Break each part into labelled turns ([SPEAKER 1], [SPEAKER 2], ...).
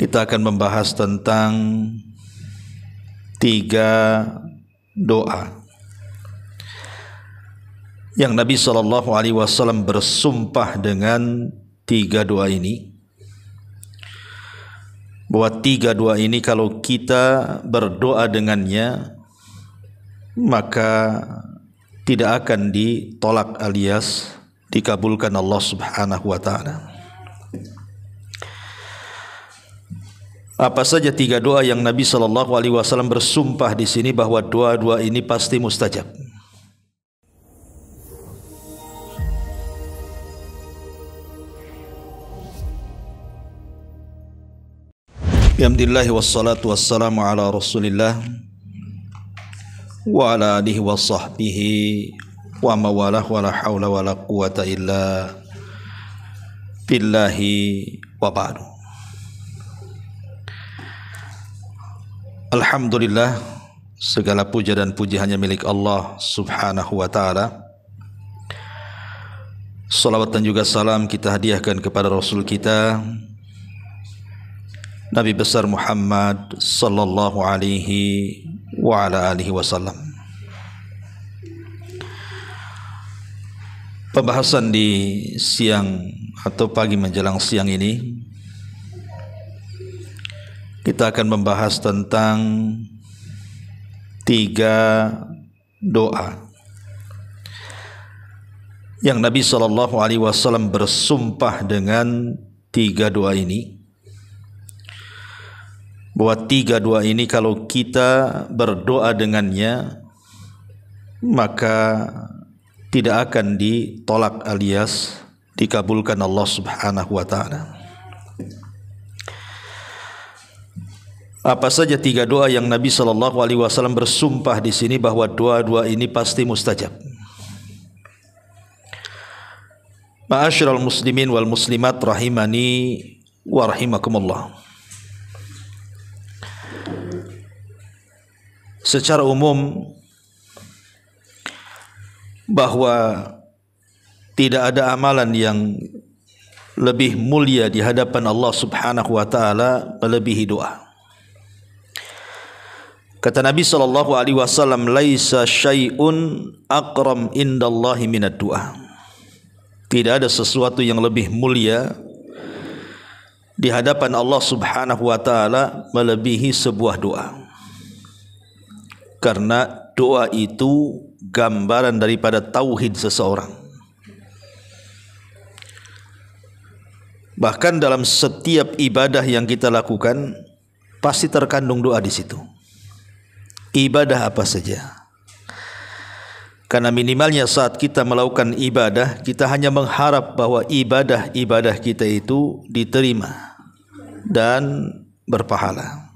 [SPEAKER 1] Kita akan membahas tentang 3 doa yang Nabi SAW bersumpah dengan 3 doa ini, bahwa 3 doa ini kalau kita berdoa dengannya maka tidak akan ditolak alias dikabulkan Allah Subhanahu wa taala. Apa saja 3 doa yang Nabi SAW bersumpah di sini bahwa doa-doa ini pasti mustajab? Alhamdulillah wassalatu wassalamu ala Rasulillah wa ala alihi wa sahbihi wa mawalah wa la hawla wa la quwata illa billahi wa ba'du. Alhamdulillah, segala puja dan puji hanya milik Allah Subhanahu wa ta'ala. Salawat dan juga salam kita hadiahkan kepada Rasul kita Nabi besar Muhammad sallallahu alaihi wa ala alihi wasallam. Pembahasan di siang atau pagi menjelang siang ini kita akan membahas tentang 3 doa yang Nabi SAW bersumpah dengan 3 doa ini, bahwa 3 doa ini kalau kita berdoa dengannya maka tidak akan ditolak alias dikabulkan Allah Subhanahu wa taala. Apa saja 3 doa yang Nabi SAW bersumpah di sini bahwa doa-doa ini pasti mustajab? Ma'asyiral muslimin wal muslimat rahimani wa rahimakumullah. Secara umum bahwa tidak ada amalan yang lebih mulia di hadapan Allah Subhanahu wa taala melebihi doa. Kata Nabi SAW, laisa syai'un aqram indallahi minad du'a. Tidak ada sesuatu yang lebih mulia di hadapan Allah Subhanahu wa taala melebihi sebuah doa. Karena doa itu gambaran daripada tauhid seseorang. Bahkan dalam setiap ibadah yang kita lakukan pasti terkandung doa di situ. Ibadah apa saja. Karena minimalnya saat kita melakukan ibadah, kita hanya mengharap bahwa ibadah-ibadah kita itu diterima dan berpahala.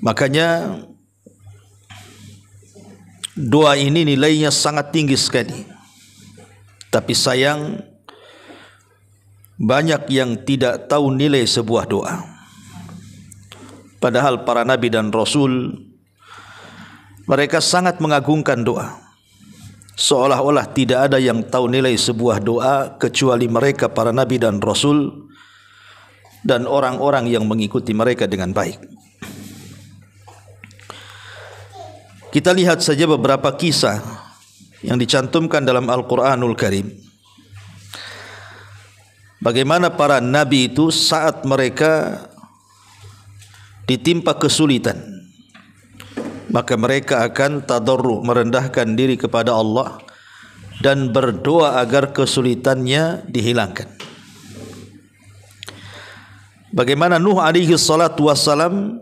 [SPEAKER 1] Makanya doa ini nilainya sangat tinggi sekali. Tapi sayang banyak yang tidak tahu nilai sebuah doa. Padahal para nabi dan rasul mereka sangat mengagungkan doa. Seolah-olah tidak ada yang tahu nilai sebuah doa kecuali mereka para nabi dan rasul dan orang-orang yang mengikuti mereka dengan baik. Kita lihat saja beberapa kisah yang dicantumkan dalam Al-Quranul Karim. Bagaimana para nabi itu saat mereka ditimpa kesulitan, maka mereka akan tadarru, merendahkan diri kepada Allah dan berdoa agar kesulitannya dihilangkan. Bagaimana Nuh alaihi salatu wassalam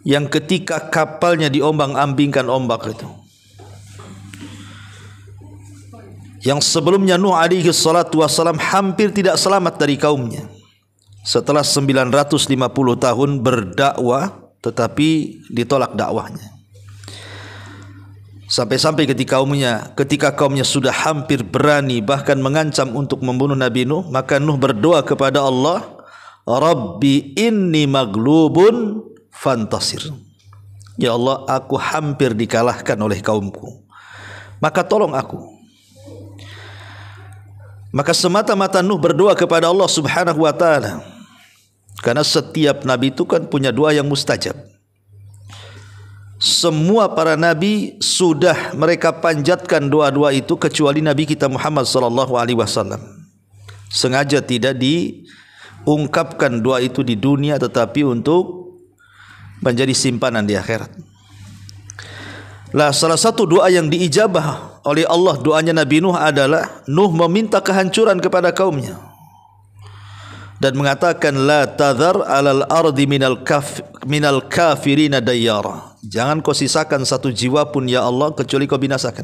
[SPEAKER 1] yang ketika kapalnya diombang-ambingkan ombak itu, yang sebelumnya Nuh alaihi salatu wassalam hampir tidak selamat dari kaumnya. Setelah 950 tahun berdakwah tetapi ditolak dakwahnya. Sampai-sampai ketika kaumnya sudah hampir berani bahkan mengancam untuk membunuh Nabi Nuh, maka Nuh berdoa kepada Allah, Rabbi inni maglubun fantasir. Ya Allah, aku hampir dikalahkan oleh kaumku, maka tolong aku. Maka semata-mata Nuh berdoa kepada Allah Subhanahu wa taala. Karena setiap nabi itu kan punya doa yang mustajab. Semua para nabi sudah mereka panjatkan doa-doa itu kecuali Nabi kita Muhammad sallallahu alaihi wasallam. Sengaja tidak diungkapkan doa itu di dunia, tetapi untuk menjadi simpanan di akhirat. Lah, salah satu doa yang diijabah oleh Allah doanya Nabi Nuh adalah Nuh meminta kehancuran kepada kaumnya dan mengatakan la tadhar alal ardi minal kafirina dayyara. Jangan kau sisakan satu jiwa pun ya Allah kecuali kau binasakan.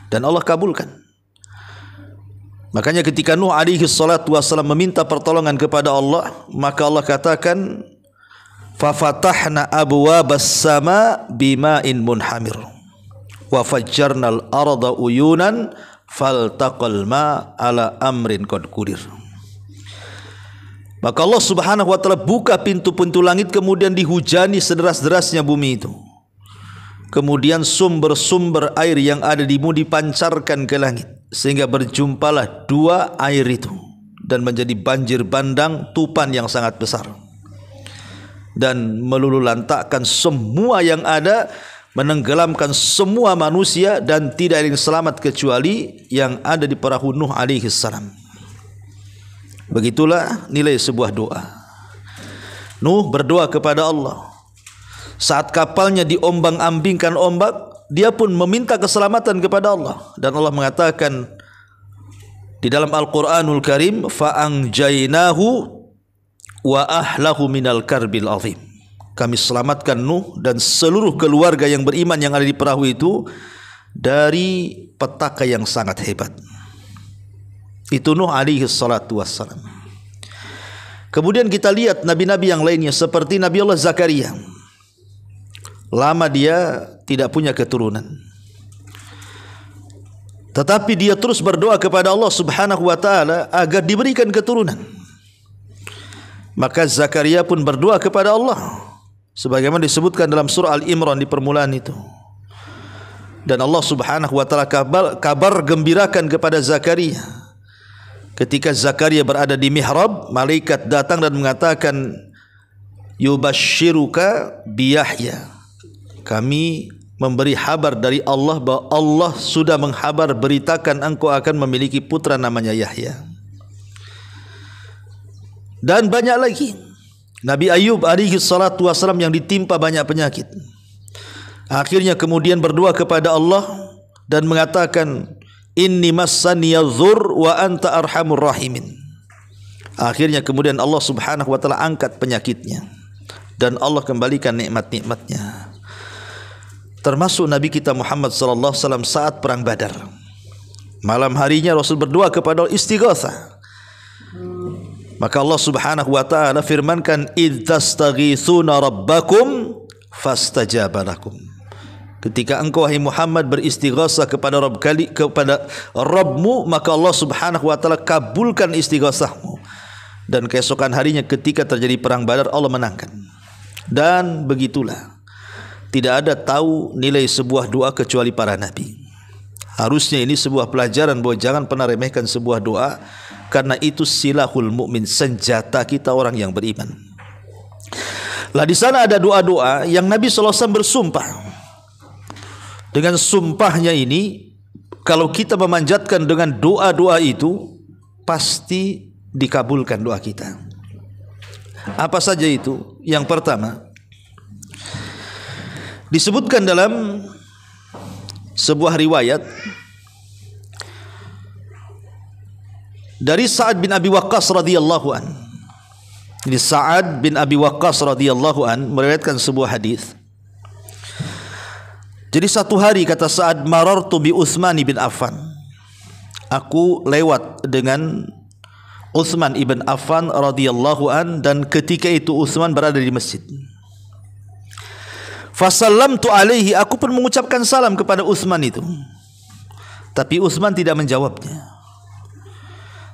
[SPEAKER 1] Dan Allah kabulkan. Makanya ketika Nuh alaihi salatu wassalam meminta pertolongan kepada Allah, maka Allah katakan fafatahna abwabas sama bima'in munhamir wa fajjarnal arda uyunan faltaqal ma ala amrin qad qudir. Maka Allah Subhanahu wa taala buka pintu-pintu langit, kemudian dihujani sederas-derasnya bumi itu. Kemudian sumber-sumber air yang ada di bumi dipancarkan ke langit sehingga berjumpalah dua air itu dan menjadi banjir bandang tupan yang sangat besar. Dan melululantakkan semua yang ada, menenggelamkan semua manusia dan tidak ada yang selamat kecuali yang ada di perahu Nuh alaihi salam. Begitulah nilai sebuah doa. Nuh berdoa kepada Allah. Saat kapalnya diombang-ambingkan ombak, dia pun meminta keselamatan kepada Allah. Dan Allah mengatakan di dalam Al-Quranul Karim, fa'anjainahu wa ahlahu minal karbil azim. Kami selamatkan Nuh dan seluruh keluarga yang beriman yang ada di perahu itu dari petaka yang sangat hebat. Itu Nuh alaihi salatu wassalam. Kemudian kita lihat nabi-nabi yang lainnya seperti Nabi Allah Zakaria. Lama dia tidak punya keturunan, tetapi dia terus berdoa kepada Allah Subhanahu wa taala agar diberikan keturunan. Maka Zakaria pun berdoa kepada Allah sebagaimana disebutkan dalam surah Al-Imran di permulaan itu. Dan Allah Subhanahu wa taala kabar gembirakan kepada Zakaria. Ketika Zakaria berada di mihrab, malaikat datang dan mengatakan, yubashshiruka biyahya. Kami memberi kabar dari Allah bahwa Allah sudah menghabar beritakan engkau akan memiliki putra namanya Yahya. Dan banyak lagi. Nabi Ayub alaihi salatu wassalam yang ditimpa banyak penyakit. Akhirnya kemudian berdoa kepada Allah dan mengatakan, inni massaniyadh-dhurr wa anta arhamur rahimin. Akhirnya kemudian Allah Subhanahu wa taala angkat penyakitnya dan Allah kembalikan nikmat-nikmatnya. Termasuk Nabi kita Muhammad sallallahu alaihi wasallam saat perang Badar. Malam harinya Rasul berdoa kepada Allah istighatsah. Maka Allah Subhanahu wa taala firmankan, idz tastaghitsuna rabbakum fastajaba lakum. Ketika engkau wahai Muhammad beristighatsah kepada Rabbmu, maka Allah Subhanahu wa taala kabulkan istighatsahmu. Dan keesokan harinya ketika terjadi perang Badar, Allah menangkan. Dan begitulah, tidak ada tahu nilai sebuah doa kecuali para nabi. Harusnya ini sebuah pelajaran bahwa jangan pernah remehkan sebuah doa, karena itu silahul mukmin, senjata kita orang yang beriman. Lah di sana ada doa-doa yang Nabi sallallahu alaihi wasallam bersumpah. Dengan sumpahnya ini, kalau kita memanjatkan dengan doa-doa itu, pasti dikabulkan doa kita. Apa saja itu? Yang pertama, disebutkan dalam sebuah riwayat dari Sa'ad bin Abi Waqqas radhiyallahu an. Ini Sa'ad bin Abi Waqqas radhiyallahu an meriwayatkan sebuah hadis. Jadi satu hari kata Sa'ad, marartu bi Utsman bin Affan. Aku lewat dengan Utsman ibn Affan radhiyallahu an, dan ketika itu Utsman berada di masjid. Fasallamtu alaihi, aku pun mengucapkan salam kepada Utsman itu. Tapi Utsman tidak menjawabnya.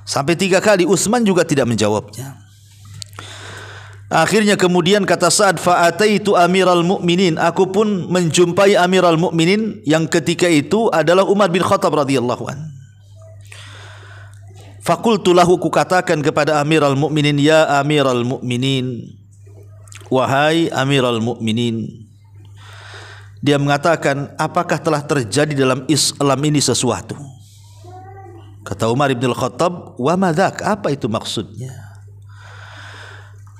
[SPEAKER 1] Sampai 3 kali Utsman juga tidak menjawabnya. Akhirnya kemudian kata Sa'ad, fa'ataitu amiral mu'minin, aku pun menjumpai amiral mu'minin yang ketika itu adalah Umar bin Khattab radhiyallahu an. Fakultu lahu, kukatakan kepada Amiral Mukminin, ya Amiral Mukminin, wahai Amiral Mukminin. Dia mengatakan, apakah telah terjadi dalam Islam ini sesuatu? Kata Umar bin Al-Khattab, wa madzak, apa itu maksudnya?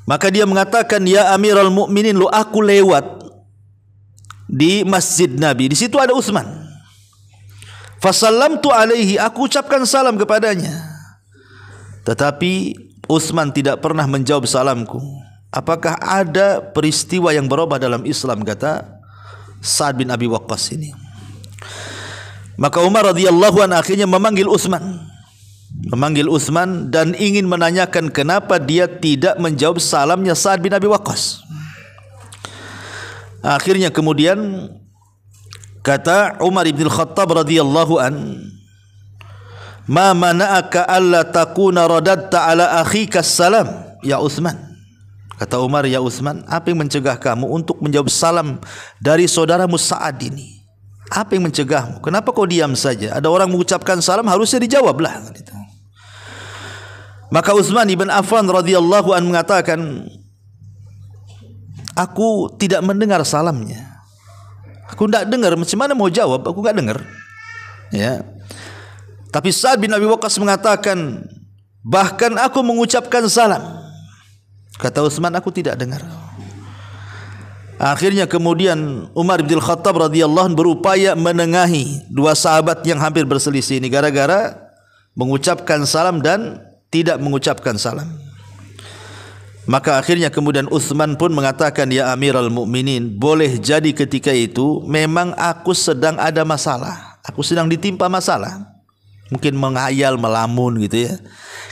[SPEAKER 1] Maka dia mengatakan, ya Amiral Mukminin, lo aku lewat di Masjid Nabi, di situ ada Utsman. Fasallamtu alaihi, aku ucapkan salam kepadanya. Tetapi Utsman tidak pernah menjawab salamku. Apakah ada peristiwa yang berubah dalam Islam, kata Sa'ad bin Abi Waqqas ini. Maka Umar radhiyallahu anhu akhirnya memanggil Utsman dan ingin menanyakan kenapa dia tidak menjawab salamnya Sa'ad bin Abi Waqqas. Akhirnya kemudian kata Umar bin Khattab radhiyallahu an, ma mana'aka alla takuna radadta ala akhika salam ya Utsman. Kata Umar, ya Utsman, apa yang mencegah kamu untuk menjawab salam dari saudaramu Sa'ad ini? Apa yang mencegahmu? Kenapa kau diam saja? Ada orang mengucapkan salam, harusnya dijawablah. Maka Utsman ibn Affan radhiyallahu an mengatakan, aku tidak mendengar salamnya. Aku tidak dengar, macam mana mau jawab? Aku tidak dengar. Ya. Tapi Sa'ad bin Abi Waqqas mengatakan, bahkan aku mengucapkan salam. Kata Utsman, aku tidak dengar. Akhirnya kemudian Umar bin Khattab radhiyallahu anhu berupaya menengahi dua sahabat yang hampir berselisih ini gara-gara mengucapkan salam dan tidak mengucapkan salam. Maka akhirnya kemudian Utsman pun mengatakan, ya Amiral Mukminin, boleh jadi ketika itu memang aku sedang ada masalah. Aku sedang ditimpa masalah. Mungkin menghayal, melamun gitu ya.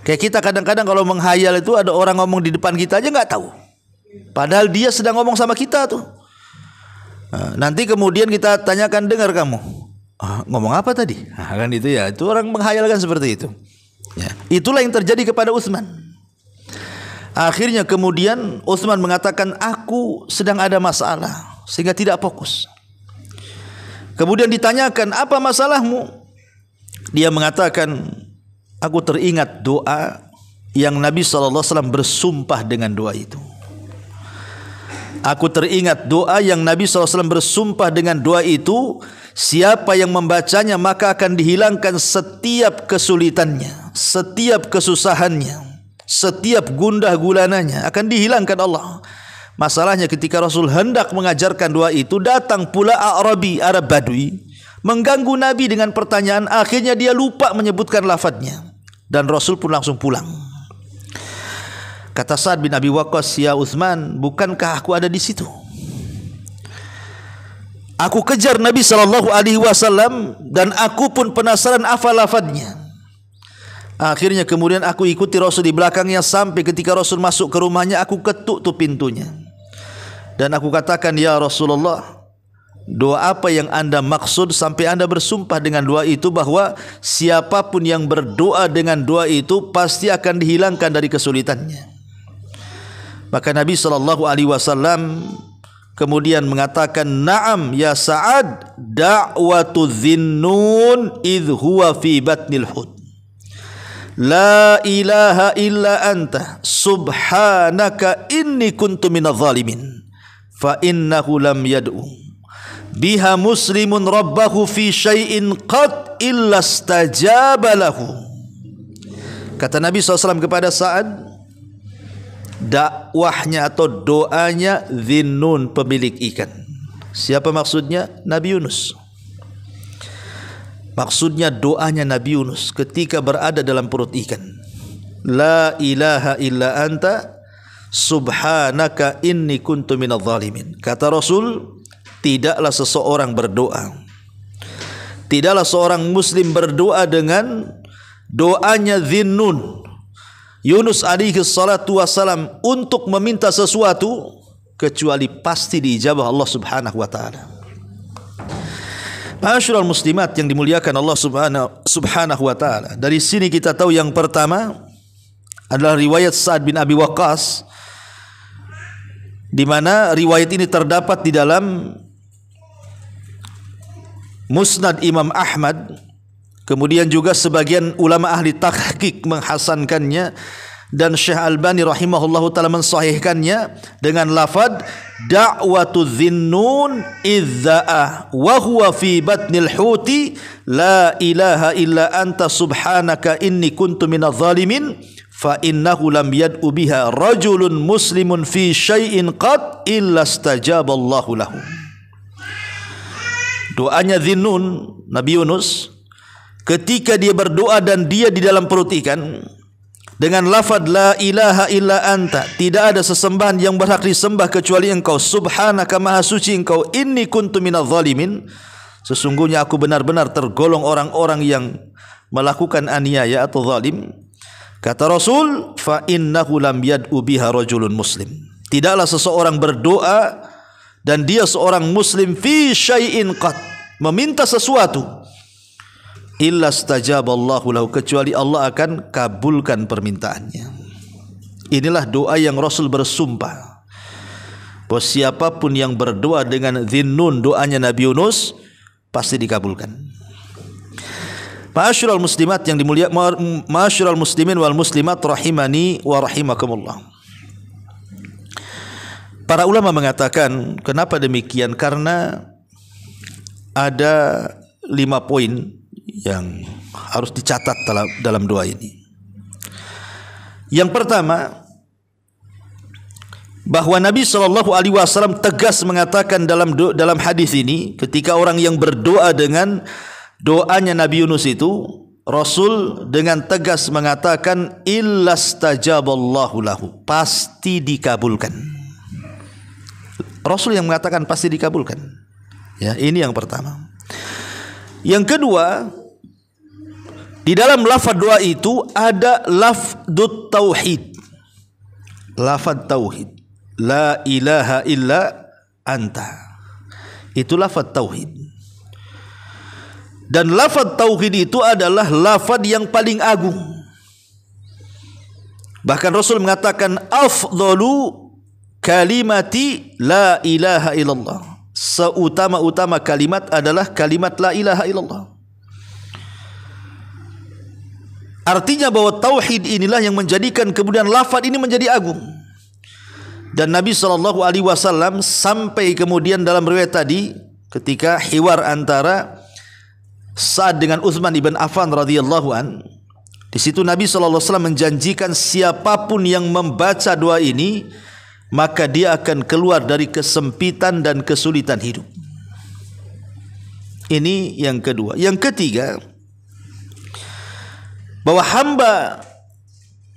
[SPEAKER 1] Kayak kita kadang-kadang kalau menghayal itu ada orang ngomong di depan kita aja nggak tahu. Padahal dia sedang ngomong sama kita tuh. Nanti kemudian kita tanyakan, dengar kamu ngomong apa tadi? Kan itu ya. Itu orang menghayalkan seperti itu. Ya. Itulah yang terjadi kepada Utsman. Akhirnya kemudian Utsman mengatakan, aku sedang ada masalah sehingga tidak fokus. Kemudian ditanyakan, apa masalahmu? Dia mengatakan, aku teringat doa yang Nabi SAW bersumpah dengan doa itu. Aku teringat doa yang Nabi SAW bersumpah dengan doa itu, siapa yang membacanya maka akan dihilangkan setiap kesulitannya, setiap kesusahannya, setiap gundah gulananya akan dihilangkan Allah. Masalahnya ketika Rasul hendak mengajarkan doa itu, datang pula Arabi, Arab Badui, mengganggu Nabi dengan pertanyaan. Akhirnya dia lupa menyebutkan lafadznya dan Rasul pun langsung pulang. Kata Sa'ad bin Abi Waqqas, ya Utsman, bukankah aku ada di situ? Aku kejar Nabi SAW dan aku pun penasaran apa lafadznya. Akhirnya kemudian aku ikuti Rasul di belakangnya sampai ketika Rasul masuk ke rumahnya, aku ketuk tuh pintunya. Dan aku katakan, ya Rasulullah, doa apa yang anda maksud sampai anda bersumpah dengan doa itu bahwa siapapun yang berdoa dengan doa itu pasti akan dihilangkan dari kesulitannya. Maka Nabi SAW kemudian mengatakan, na'am ya Sa'ad, da'watu Dhinnun idh huwa fi batnil hud. La ilaha illa anta subhanaka inni kuntu minadh dhalimin. Fa innahu lam yad'u biha muslimun rabbahu fi syai'in qad illa istajaba lahu. Kata Nabi SAW kepada Sa'ad, dakwahnya atau doanya Dhinnun, pemilik ikan. Siapa maksudnya? Nabi Yunus. Maksudnya doanya Nabi Yunus ketika berada dalam perut ikan. La ilaha illa anta subhanaka inni kuntu minadh dhalimin. Kata Rasul, tidaklah seseorang berdoa, tidaklah seorang muslim berdoa dengan doanya Dhinnun, Yunus alaihi salatu wassalam, untuk meminta sesuatu kecuali pasti diijabah Allah Subhanahu wa taala. Ma'asyiral muslimat yang dimuliakan Allah Subhanahu wa taala. Dari sini kita tahu yang pertama adalah riwayat Sa'ad bin Abi Waqqas, di mana riwayat ini terdapat di dalam Musnad Imam Ahmad Kemudian juga sebagian ulama ahli tahqiq menghasankannya, dan Syekh Albani rahimahullahu taala mensahihkannya dengan lafaz da'watu dhinnun idza'a wa huwa fi batnil huti la ilaha illa anta subhanaka inni kuntu minadh dhalimin fa innahu lam yad'u biha rajulun muslimun fi syai'in qad illa istajaba Allahu lahu. Doanya Dhinnun, Nabi Yunus, ketika dia berdoa dan dia di dalam perut ikan dengan lafaz la ilaha illa anta, tidak ada sesembahan yang berhak disembah kecuali engkau, subhanaka maha suci engkau, inni kuntu minadh dhalimin, sesungguhnya aku benar-benar tergolong orang-orang yang melakukan aniaya atau zalim. Kata Rasul, fa innahu lam yad'u biha rajulun muslim, tidaklah seseorang berdoa dan dia seorang muslim fi syai'in qad, meminta sesuatu, illa stajaballahu lahu, kecuali Allah akan kabulkan permintaannya. Inilah doa yang Rasul bersumpah bahwa siapapun yang berdoa dengan Dhinnun, doanya Nabi Yunus, pasti dikabulkan. Ma'asyiral muslimat yang dimuliakan, ma'asyiral muslimin wal muslimat rahimani wa rahimakumullah. Para ulama mengatakan kenapa demikian, karena ada 5 poin yang harus dicatat dalam doa ini. Yang pertama, bahwa Nabi SAW tegas mengatakan dalam hadis ini, ketika orang yang berdoa dengan doanya Nabi Yunus itu, Rasul dengan tegas mengatakan illa stajaballahu lahu, pasti dikabulkan. Rasul yang mengatakan pasti dikabulkan. Ya, ini yang pertama. Yang kedua, di dalam lafaz doa itu ada lafdut tauhid. Lafaz tauhid. La ilaha illa anta. Itu lafaz tauhid. Dan lafaz tauhid itu adalah lafaz yang paling agung. Bahkan Rasul mengatakan afdalu kalimati la ilaha illallah. Seutama-utama kalimat adalah kalimat la ilaha illallah. Artinya bahwa tauhid inilah yang menjadikan kemudian lafaz ini menjadi agung. Dan Nabi SAW sampai kemudian dalam riwayat tadi, ketika hiwar antara Sa'ad dengan Utsman ibn Affan radhiyallahu an, di situ Nabi SAW menjanjikan siapapun yang membaca doa ini, maka dia akan keluar dari kesempitan dan kesulitan hidup. Ini yang kedua. Yang ketiga, bahwa hamba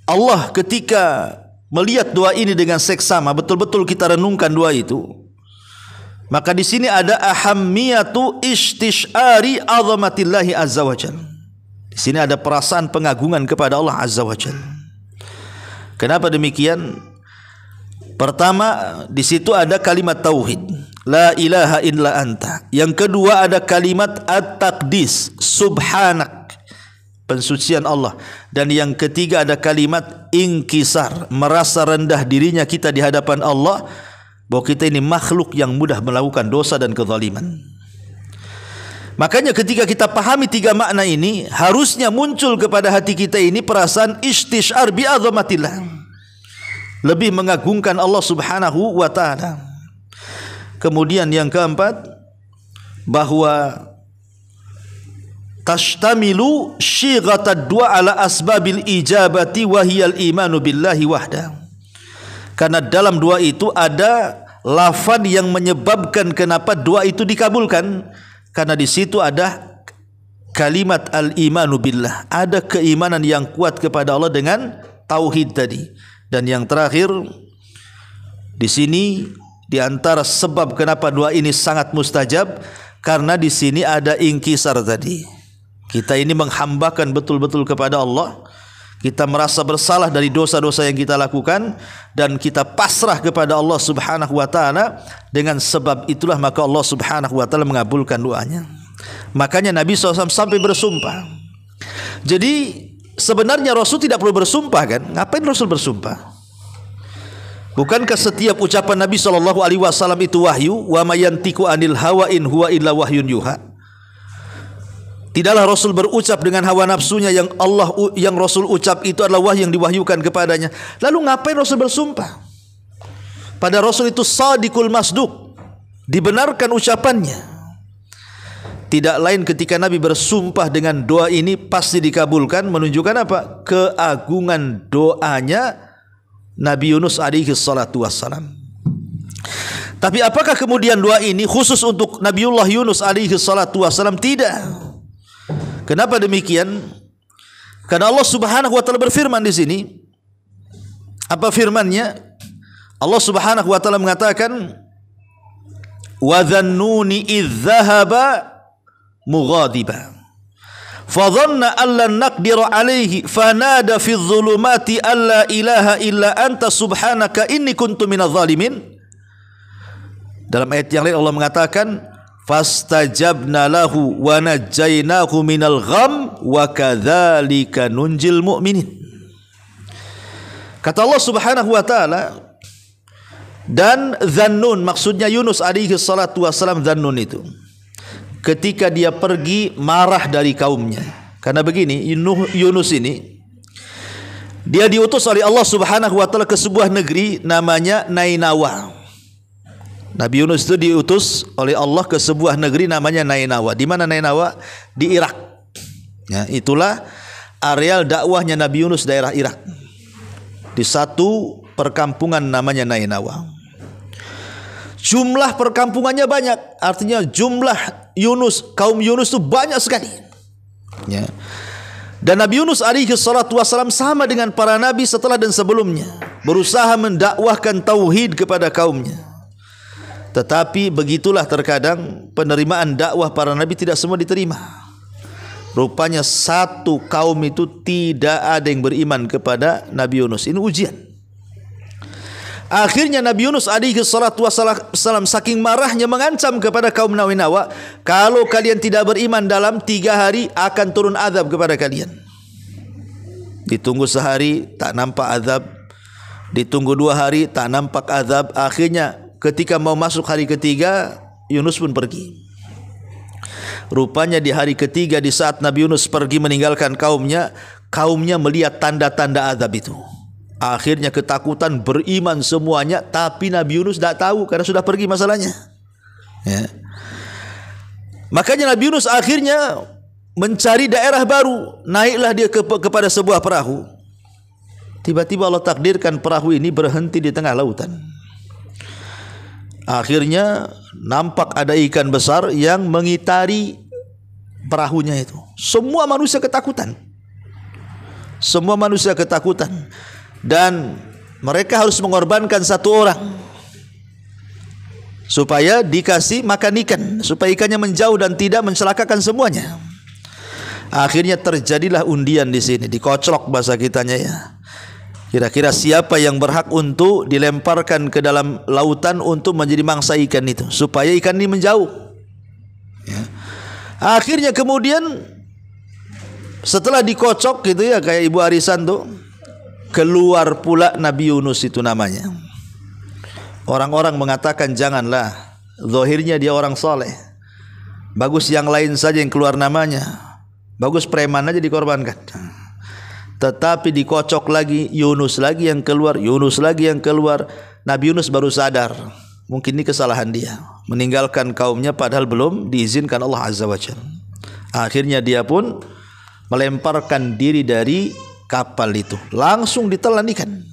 [SPEAKER 1] Allah ketika melihat doa ini dengan seksama, betul-betul kita renungkan doa itu, maka di sini ada ahammiyatu istishari azamatillahi azza wajalla. Di sini ada perasaan pengagungan kepada Allah azza wajalla. Kenapa demikian? Pertama, di situ ada kalimat tauhid, la ilaha illa anta. Yang kedua ada kalimat at-taqdis, subhanak, pensucian Allah. Dan yang ketiga ada kalimat inkisar, merasa rendah dirinya kita di hadapan Allah, bahwa kita ini makhluk yang mudah melakukan dosa dan kezaliman. Makanya ketika kita pahami 3 makna ini, harusnya muncul kepada hati kita ini perasaan istishar bi azamatillah, lebih mengagungkan Allah Subhanahu wa taala. Kemudian yang keempat, bahwa tashtamilu shighatad du'a ala asbabil ijabati wa hiyal imanu billahi wahda. Karena dalam doa itu ada lafaz yang menyebabkan kenapa doa itu dikabulkan, karena di situ ada kalimat al-imanu billah, ada keimanan yang kuat kepada Allah dengan tauhid tadi. Dan yang terakhir, di sini di antara sebab kenapa doa ini sangat mustajab, karena di sini ada inkisar tadi. Kita ini menghambakan betul-betul kepada Allah. Kita merasa bersalah dari dosa-dosa yang kita lakukan, dan kita pasrah kepada Allah Subhanahu wa taala. Dengan sebab itulah maka Allah Subhanahu wa taala mengabulkan doanya. Makanya Nabi SAW sampai bersumpah. Jadi sebenarnya Rasul tidak perlu bersumpah kan? Ngapain Rasul bersumpah? Bukankah setiap ucapan Nabi SAW itu wahyu? Wa mayantiku anil hawa in huwa illa wahyun yuha. Tidaklah Rasul berucap dengan hawa nafsunya, yang Rasul ucap itu adalah wahyu yang diwahyukan kepadanya. Lalu ngapain Rasul bersumpah? Pada Rasul itu sadiqul masduq, dibenarkan ucapannya. Tidak lain ketika Nabi bersumpah dengan doa ini pasti dikabulkan, menunjukkan apa? Keagungan doanya Nabi Yunus alaihi salatu wassalam. Tapi apakah kemudian doa ini khusus untuk Nabiullah Yunus alaihi salatu wassalam? Tidak. Kenapa demikian? Karena Allah Subhanahu wa taala berfirman di sini. Apa firman-Nya? Allah Subhanahu wa taala mengatakan, "Wa dhannuni idz dhahaba mughadiba fa dhanna an lan naqdira alayhi fanada fi dhulumati alla ilaha illa anta subhanaka inni kuntu minadh dhalimin." Dalam ayat yang lain Allah mengatakan, fastajabna lahu wa najjaynahu minal gham wa kadzalika nunjil mu'minin. Kata Allah Subhanahu wa taala, dan Dhannun, maksudnya Yunus alaihi salatu wassalam. Dhannun itu ketika dia pergi marah dari kaumnya. Karena begini, Yunus ini dia diutus oleh Allah Subhanahu wa taala ke sebuah negeri namanya Nainawa. Nabi Yunus itu diutus oleh Allah ke sebuah negeri namanya Nainawa. Di mana Nainawa? Di Irak. Ya, itulah areal dakwahnya Nabi Yunus, daerah Irak. Di satu perkampungan namanya Nainawa. Jumlah perkampungannya banyak. Artinya jumlah kaum Yunus itu banyak sekali. Ya. Dan Nabi Yunus alaihi salatu wassalam sama dengan para nabi setelah dan sebelumnya, berusaha mendakwahkan tauhid kepada kaumnya. Tetapi begitulah terkadang penerimaan dakwah para nabi tidak semua diterima. Rupanya satu kaum itu tidak ada yang beriman kepada Nabi Yunus. Ini ujian. Akhirnya Nabi Yunus alaihi salatu wassalam saking marahnya mengancam kepada kaum Nainawa, kalau kalian tidak beriman dalam 3 hari akan turun azab kepada kalian. Ditunggu sehari tak nampak azab, ditunggu 2 hari tak nampak azab. Akhirnya ketika mau masuk hari ketiga, Yunus pun pergi. Rupanya di hari ketiga, di saat Nabi Yunus pergi meninggalkan kaumnya melihat tanda-tanda azab itu. Akhirnya ketakutan, beriman semuanya. Tapi Nabi Yunus tidak tahu karena sudah pergi masalahnya. Ya. Makanya Nabi Yunus akhirnya mencari daerah baru. Naiklah dia kepada sebuah perahu. Tiba-tiba Allah takdirkan perahu ini berhenti di tengah lautan. Akhirnya nampak ada ikan besar yang mengitari perahunya itu. Semua manusia ketakutan. Semua manusia ketakutan. Dan mereka harus mengorbankan satu orang supaya dikasih makan ikan, supaya ikannya menjauh dan tidak mencelakakan semuanya. Akhirnya terjadilah undian di sini, dikoclok bahasa kitanya ya. Kira-kira siapa yang berhak untuk dilemparkan ke dalam lautan untuk menjadi mangsa ikan itu, supaya ikan ini menjauh. Ya. Akhirnya kemudian setelah dikocok gitu ya, kayak Ibu Arisan tuh, keluar pula Nabi Yunus itu namanya. Orang-orang mengatakan janganlah, zahirnya dia orang soleh, bagus yang lain saja yang keluar namanya, bagus preman aja dikorbankan. Tetapi dikocok lagi, Yunus lagi yang keluar, Yunus lagi yang keluar. Nabi Yunus baru sadar, mungkin ini kesalahan dia, meninggalkan kaumnya padahal belum diizinkan Allah Azza wa Jalla. Akhirnya dia pun melemparkan diri dari kapal itu, langsung ditelan ikan.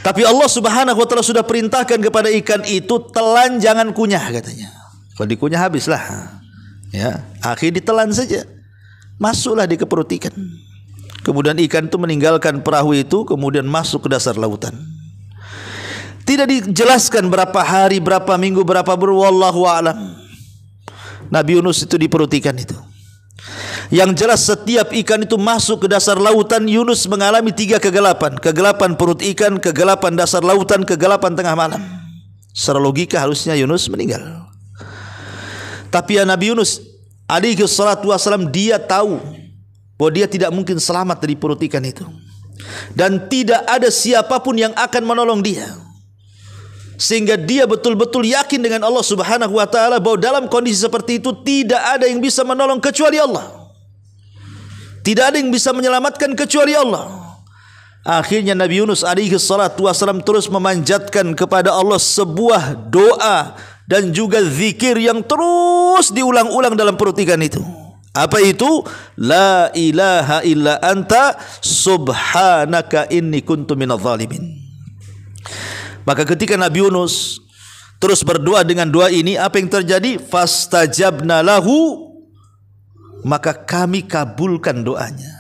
[SPEAKER 1] Tapi Allah Subhanahu wa taala sudah perintahkan kepada ikan itu, telan jangan kunyah katanya. Kalau dikunyah habislah. Ya, akhirnya ditelan saja. Masuklah di perut ikan. Kemudian ikan itu meninggalkan perahu itu, kemudian masuk ke dasar lautan. Tidak dijelaskan berapa hari, berapa minggu, berapa bulan, wallahu a'lam. Nabi Yunus itu di perut ikan itu. Yang jelas setiap ikan itu masuk ke dasar lautan, Yunus mengalami 3 kegelapan. Kegelapan perut ikan, kegelapan dasar lautan, kegelapan tengah malam. Secara logika harusnya Yunus meninggal. Tapi ya Nabi Yunus alaihi salatu wassalam, dia tahu bahwa dia tidak mungkin selamat dari perut ikan itu, dan tidak ada siapapun yang akan menolong dia. sehingga dia betul-betul yakin dengan Allah Subhanahu wa taala bahwa dalam kondisi seperti itu tidak ada yang bisa menolong kecuali Allah. Tidak ada yang bisa menyelamatkan kecuali Allah. Akhirnya Nabi Yunus alaihi salatu wasallam terus memanjatkan kepada Allah sebuah doa dan juga zikir yang terus diulang-ulang dalam perut ikan itu. Apa itu? La ilaha illa anta subhanaka inni kuntu minadh dhalimin. Maka ketika Nabi Yunus terus berdoa dengan doa ini, apa yang terjadi? Fastajabna lahu, maka kami kabulkan doanya.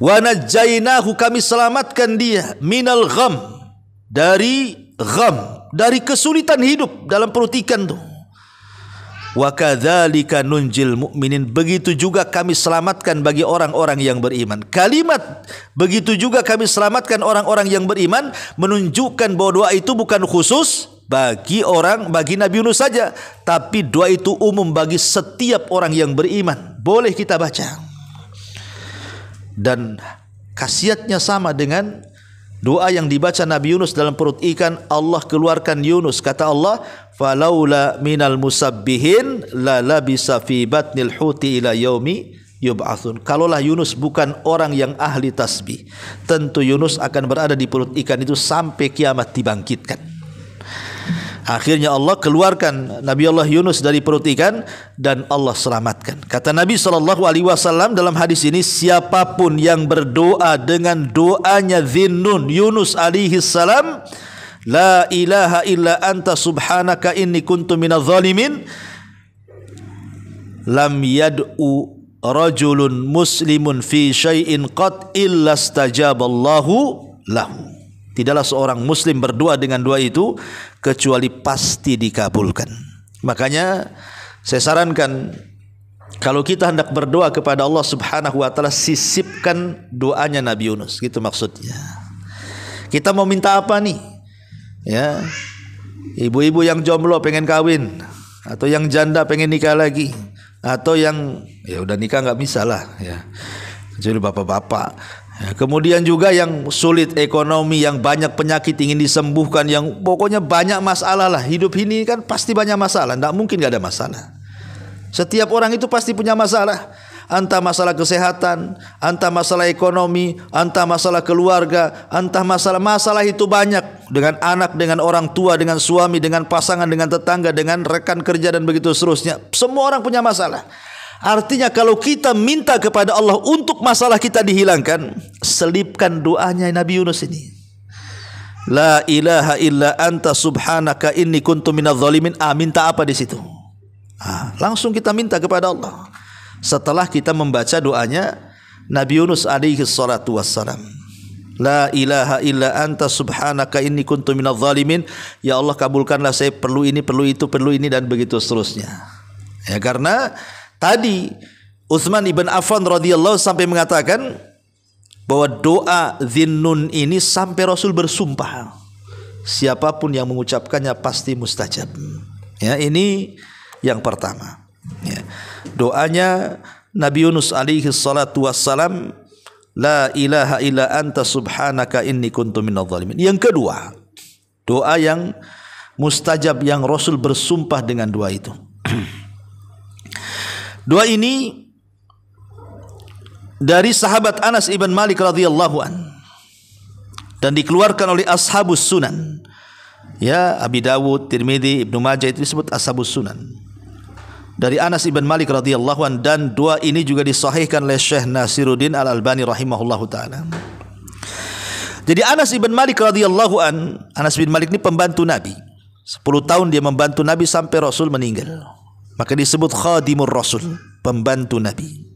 [SPEAKER 1] Wa najjainahu, kami selamatkan dia minal gham, dari gham, dari kesulitan hidup dalam perut ikan itu. Wa kadzalika nunjil mu'minin, begitu juga kami selamatkan bagi orang-orang yang beriman. Kalimat begitu juga kami selamatkan orang-orang yang beriman menunjukkan bahwa doa itu bukan khusus bagi Nabi Yunus saja, tapi doa itu umum bagi setiap orang yang beriman. Boleh kita baca. Dan khasiatnya sama dengan doa yang dibaca Nabi Yunus dalam perut ikan. Allah keluarkan Yunus, kata Allah, falaula minal musabbihin la labisa fi batnil huti ila yaumi yub'atsun. Kalaulah Yunus bukan orang yang ahli tasbih, tentu Yunus akan berada di perut ikan itu sampai kiamat dibangkitkan. Akhirnya Allah keluarkan Nabi Allah Yunus dari perut ikan dan Allah selamatkan. Kata Nabi SAW dalam hadis ini, siapapun yang berdoa dengan doanya Dhinnun Yunus alaihi salam, la ilaha illa anta subhanaka inni kuntu minadh dhalimin, lam yad'u rajulun muslimun fi syai'in qad illa stajaballahu lahu. Tidaklah seorang muslim berdoa dengan doa itu kecuali pasti dikabulkan. Makanya saya sarankan, kalau kita hendak berdoa kepada Allah Subhanahu wa taala, sisipkan doanya Nabi Yunus, gitu maksudnya. Kita mau minta apa nih? Ya, ibu-ibu yang jomblo pengen kawin, atau yang janda pengen nikah lagi, atau yang ya udah nikah nggak bisa lah, ya, jadi bapak-bapak. Ya, kemudian juga yang sulit ekonomi, yang banyak penyakit ingin disembuhkan, yang pokoknya banyak masalah lah. Hidup ini kan pasti banyak masalah, tidak mungkin gak ada masalah. Setiap orang itu pasti punya masalah. Entah masalah kesehatan, entah masalah ekonomi, entah masalah keluarga, entah masalah itu banyak. Dengan anak, dengan orang tua, dengan suami, dengan pasangan, dengan tetangga, dengan rekan kerja dan begitu seterusnya. Semua orang punya masalah. Artinya kalau kita minta kepada Allah untuk masalah kita dihilangkan, selipkan doanya Nabi Yunus ini. La ilaha illa anta subhanaka inni kuntu minadh dhalimin. Minta apa di situ? Langsung kita minta kepada Allah. Setelah kita membaca doanya Nabi Yunus alaihi salatu wassalam. La ilaha illa anta subhanaka inni kuntu minadh dhalimin. Ya Allah, kabulkanlah saya perlu ini, perlu itu, perlu ini, dan begitu seterusnya. Ya, karena tadi Utsman ibn Affan radhiyallahu sampai mengatakan bahwa doa Dhinnun ini sampai Rasul bersumpah, siapapun yang mengucapkannya pasti mustajab. Ya, ini yang pertama. Ya, doanya Nabi Yunus alaihi salatu wassalam, la ilaha illa anta subhanaka inni kuntu minadh dhalimin. Yang kedua, doa yang mustajab yang Rasul bersumpah dengan doa itu. Doa ini dari sahabat Anas ibn Malik radhiyallahu an dan dikeluarkan oleh ashabus sunan. Ya, Abi Dawud, Tirmidzi, Ibnu Majah itu disebut ashabus sunan. Dari Anas ibn Malik radhiyallahu an, dan doa ini juga disahihkan oleh Syekh Nasiruddin Al-Albani rahimahullahu taala. Jadi Anas ibn Malik radhiyallahu an, Anas bin Malik ini pembantu Nabi. 10 tahun dia membantu Nabi sampai Rasul meninggal. Maka disebut khadimur Rasul, pembantu Nabi.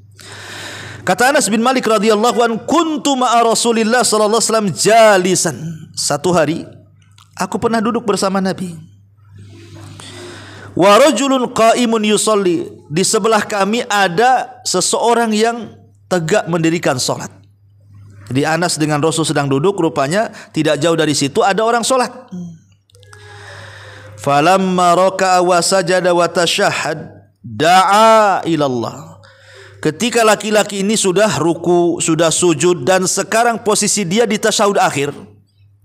[SPEAKER 1] Kata Anas bin Malik radhiyallahu an, kuntu ma'a Rasulillah sallallahu alaihi wasallam jalisan. Satu hari aku pernah duduk bersama Nabi. Wa rajulun qa'imun yusalli. Di sebelah kami ada seseorang yang tegak mendirikan salat. Jadi Anas dengan Rasul sedang duduk, rupanya tidak jauh dari situ ada orang salat. Falamma raka'a wa sajada wa tashahhad da'a ilallah. Ketika laki-laki ini sudah ruku, sudah sujud, dan sekarang posisi dia di tasyahud akhir,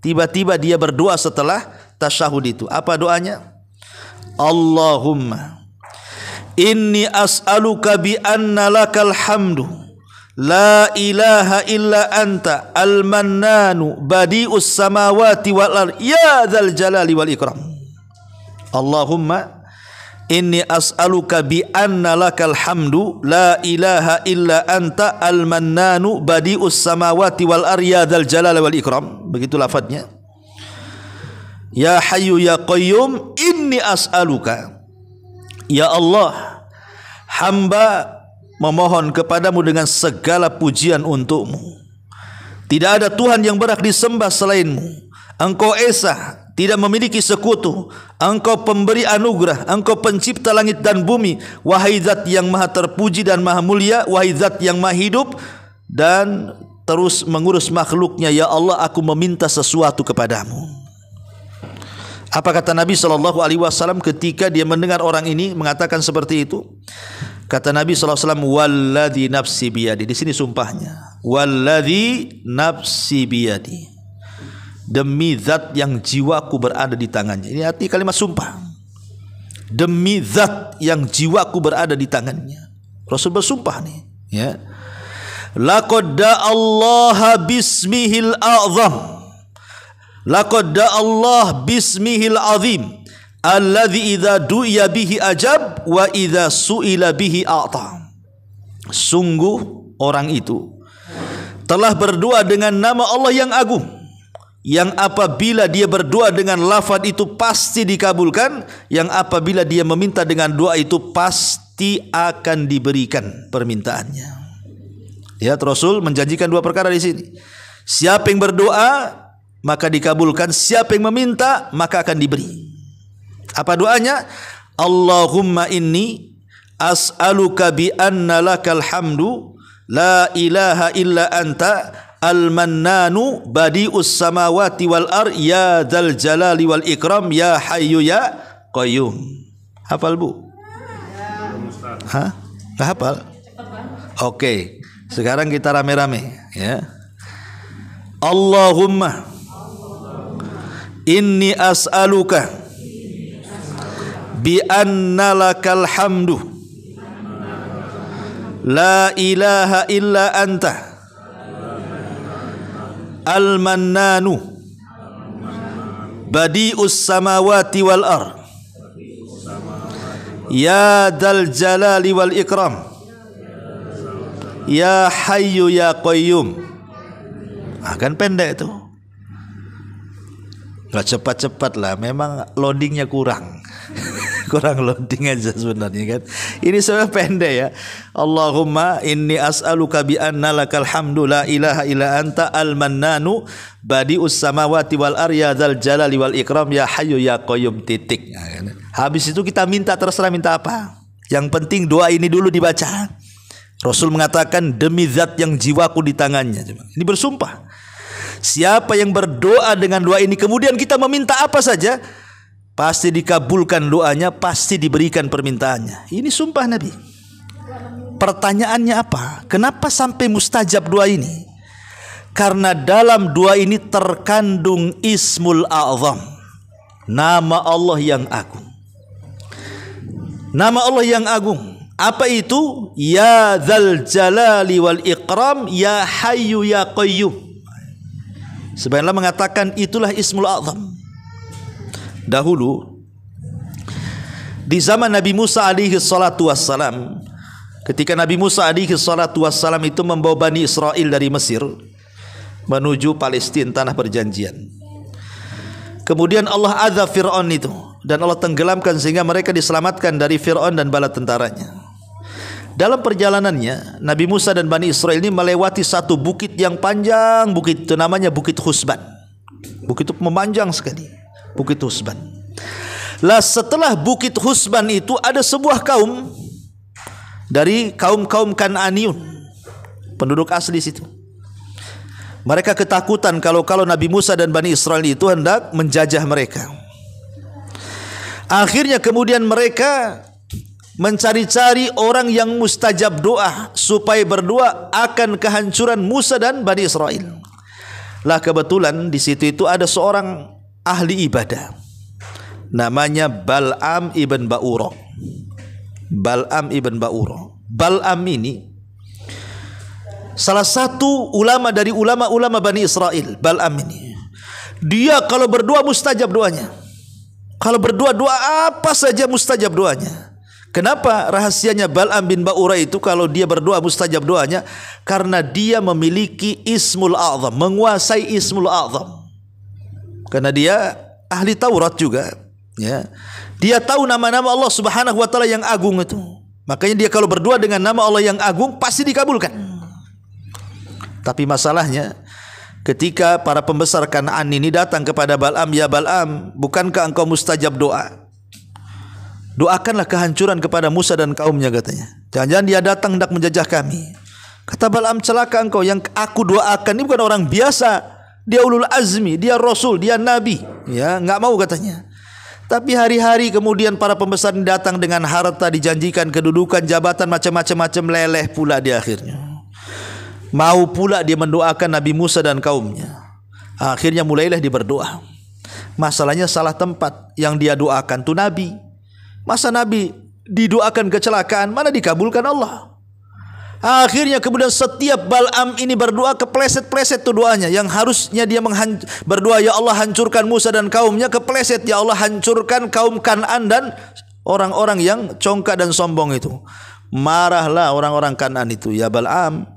[SPEAKER 1] tiba-tiba dia berdoa setelah tasyahud itu. Apa doanya? Allahumma inni as'aluka bi anna lakal hamdu la ilaha illa anta al-mannanu badi'us samawati wal ard ya dzal jalali wal ikram. Allahumma inni as'aluka bi anna lakal hamdu la ilaha illa anta al-mannanu badi'us samawati wal ard ya dzal jalali wal ikram. Begitu lafadznya. Ya hayyu ya qayyum inni as'aluka. Ya Allah, hamba memohon kepadamu dengan segala pujian untukmu. Tidak ada Tuhan yang berhak disembah selainmu. Engkau esa, tidak memiliki sekutu. Engkau pemberi anugerah, engkau pencipta langit dan bumi. Wahai zat yang maha terpuji dan maha mulia, wahai zat yang maha hidup dan terus mengurus makhluknya. Ya Allah, aku meminta sesuatu kepadamu. Apa kata Nabi SAW ketika dia mendengar orang ini mengatakan seperti itu? Kata Nabi SAW, walladhi nafsi biyadi. Di sini sumpahnya, walladhi nafsi biyadi, demi zat yang jiwaku berada di tangannya. Ini arti kalimat sumpah. Demi zat yang jiwaku berada di tangannya. Rasul bersumpah nih, ya. Laqad da'allaha bismihil a'zam, laqad da'allah bismihil azim alladzi idza du'iya bihi ajab wa idza su'ila bihi a'ta. Sungguh orang itu telah berdoa dengan nama Allah yang agung, yang apabila dia berdoa dengan lafaz itu pasti dikabulkan, yang apabila dia meminta dengan doa itu pasti akan diberikan permintaannya. Ya, Rasul menjanjikan dua perkara di sini. Siapa yang berdoa maka dikabulkan, siapa yang meminta maka akan diberi. Apa doanya? Allahumma inni as'aluka bi anna lakal hamdu la ilaha illa anta al-mannanu badi'us samawati wal ard ya dzal jalali wal ikram ya hayyu ya qayyum. Hafal Bu? Hah? Enggak hafal? Oke. Sekarang kita rame-rame, ya. Allahumma inni as'aluka bi anna lakal hamdu la ilaha illa anta al-mannanu badi'us samawati wal ard ya dzal jalali wal ikram ya hayyu ya qayyum. Kan pendek itu. Gak cepat-cepat lah, memang loadingnya kurang. Kurang loading aja sebenarnya kan. Ini sebenarnya pendek ya. Allahumma inni as'aluka bi anna lakal hamdu la ilaha illa anta al-mannanu badi'us samawati wal ard ya dzal jalali wal ikram ya hayyu ya qayyum titik. Habis itu kita minta, terserah minta apa. Yang penting doa ini dulu dibaca. Rasul mengatakan demi zat yang jiwaku di tangannya. Ini bersumpah. Siapa yang berdoa dengan doa ini kemudian kita meminta apa saja, pasti dikabulkan doanya, pasti diberikan permintaannya. Ini sumpah Nabi. Pertanyaannya apa? Kenapa sampai mustajab doa ini? Karena dalam doa ini terkandung Ismul A'zam, nama Allah yang agung. Nama Allah yang agung. Apa itu? Ya dzal jalali wal ikram ya hayyu ya qayyum. Sebenarnya mengatakan itulah Ismul A'zam. Dahulu di zaman Nabi Musa alaihi salatu wassalam, ketika Nabi Musa alaihi salatu wassalam itu membawa Bani Israel dari Mesir menuju Palestina, tanah perjanjian. Kemudian Allah azab Fir'aun itu dan Allah tenggelamkan sehingga mereka diselamatkan dari Fir'aun dan bala tentaranya. Dalam perjalanannya Nabi Musa dan Bani Israel ini melewati satu bukit yang panjang. Bukit itu namanya Bukit Husban. Bukit itu memanjang sekali, Bukit Husban. Lah setelah Bukit Husban itu ada sebuah kaum dari kaum-kaum Kan'aniun, penduduk asli situ. Mereka ketakutan kalau Nabi Musa dan Bani Israel itu hendak menjajah mereka. Akhirnya kemudian mereka mencari-cari orang yang mustajab doa supaya berdoa akan kehancuran Musa dan Bani Israel. Lah kebetulan di situ itu ada seorang ahli ibadah. namanya Bal'am ibn Ba'ura. Bal'am ibn Ba'ura. Bal'am ini salah satu ulama dari ulama-ulama Bani Israel. Bal'am ini, dia kalau berdoa mustajab doanya. Kalau berdoa doa apa saja mustajab doanya. Kenapa rahasianya Bal'am bin Ba'ura itu kalau dia berdoa mustajab doanya? Karena dia memiliki Ismul A'zam, menguasai Ismul A'zam. Karena dia ahli Taurat juga, ya. Dia tahu nama-nama Allah Subhanahu wa taala yang agung itu. Makanya dia kalau berdoa dengan nama Allah yang agung pasti dikabulkan. Tapi masalahnya ketika para pembesar Kan'an ini datang kepada Bal'am, ya Bal'am, bukankah engkau mustajab doa? Doakanlah kehancuran kepada Musa dan kaumnya, katanya. Jangan-jangan dia datang hendak menjajah kami. Kata Bal'am, celaka engkau, yang aku doakan ini bukan orang biasa. Dia ulul azmi, dia rasul, dia nabi. Ya, enggak mau katanya. Tapi hari-hari kemudian para pembesar ini datang dengan harta, dijanjikan kedudukan, jabatan, macam-macam leleh pula di akhirnya. Mau pula dia mendoakan Nabi Musa dan kaumnya. Akhirnya mulailah dia berdoa. Masalahnya salah tempat. Yang dia doakan itu nabi. Masa nabi didoakan kecelakaan, mana dikabulkan Allah? Akhirnya kemudian setiap Bal'am ini berdoa kepleset-pleset tuh doanya. Yang harusnya dia berdoa, ya Allah hancurkan Musa dan kaumnya, kepleset, ya Allah hancurkan kaum Kan'an dan orang-orang yang congkak dan sombong itu. Marahlah orang-orang Kan'an itu, ya Bal'am,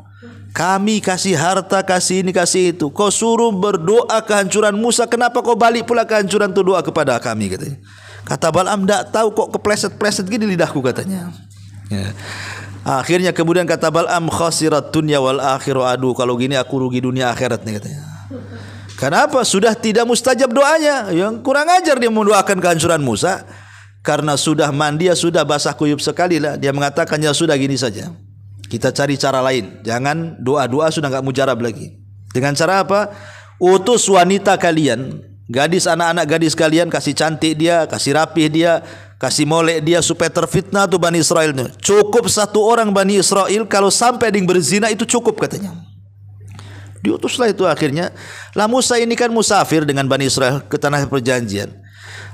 [SPEAKER 1] kami kasih harta, kasih ini, kasih itu. Kau suruh berdoa kehancuran Musa, kenapa kau balik pula kehancuran itu doa kepada kami, katanya. Kata Bal'am, tidak tahu kok kepleset-pleset gini lidahku, katanya. Ya. Akhirnya kemudian kata Bal'am, khasirat dunya wal akhiru, aduh kalau gini aku rugi dunia akhirat nih, katanya. Kenapa? Sudah tidak mustajab doanya. Yang kurang ajar dia mendoakan kehancuran Musa. Karena sudah mandi, sudah basah kuyup sekali lah. Dia mengatakan, ya sudah gini saja, kita cari cara lain. Jangan doa-doa sudah enggak mujarab lagi. Dengan cara apa? Utus wanita kalian, gadis, anak-anak gadis kalian, kasih cantik dia, kasih rapih dia, kasih molek dia supaya terfitnah tuh Bani Israel. Cukup satu orang Bani Israel kalau sampai ada yang berzina itu cukup, katanya. Diutuslah itu akhirnya. Lah Musa ini kan musafir dengan Bani Israel ke tanah perjanjian.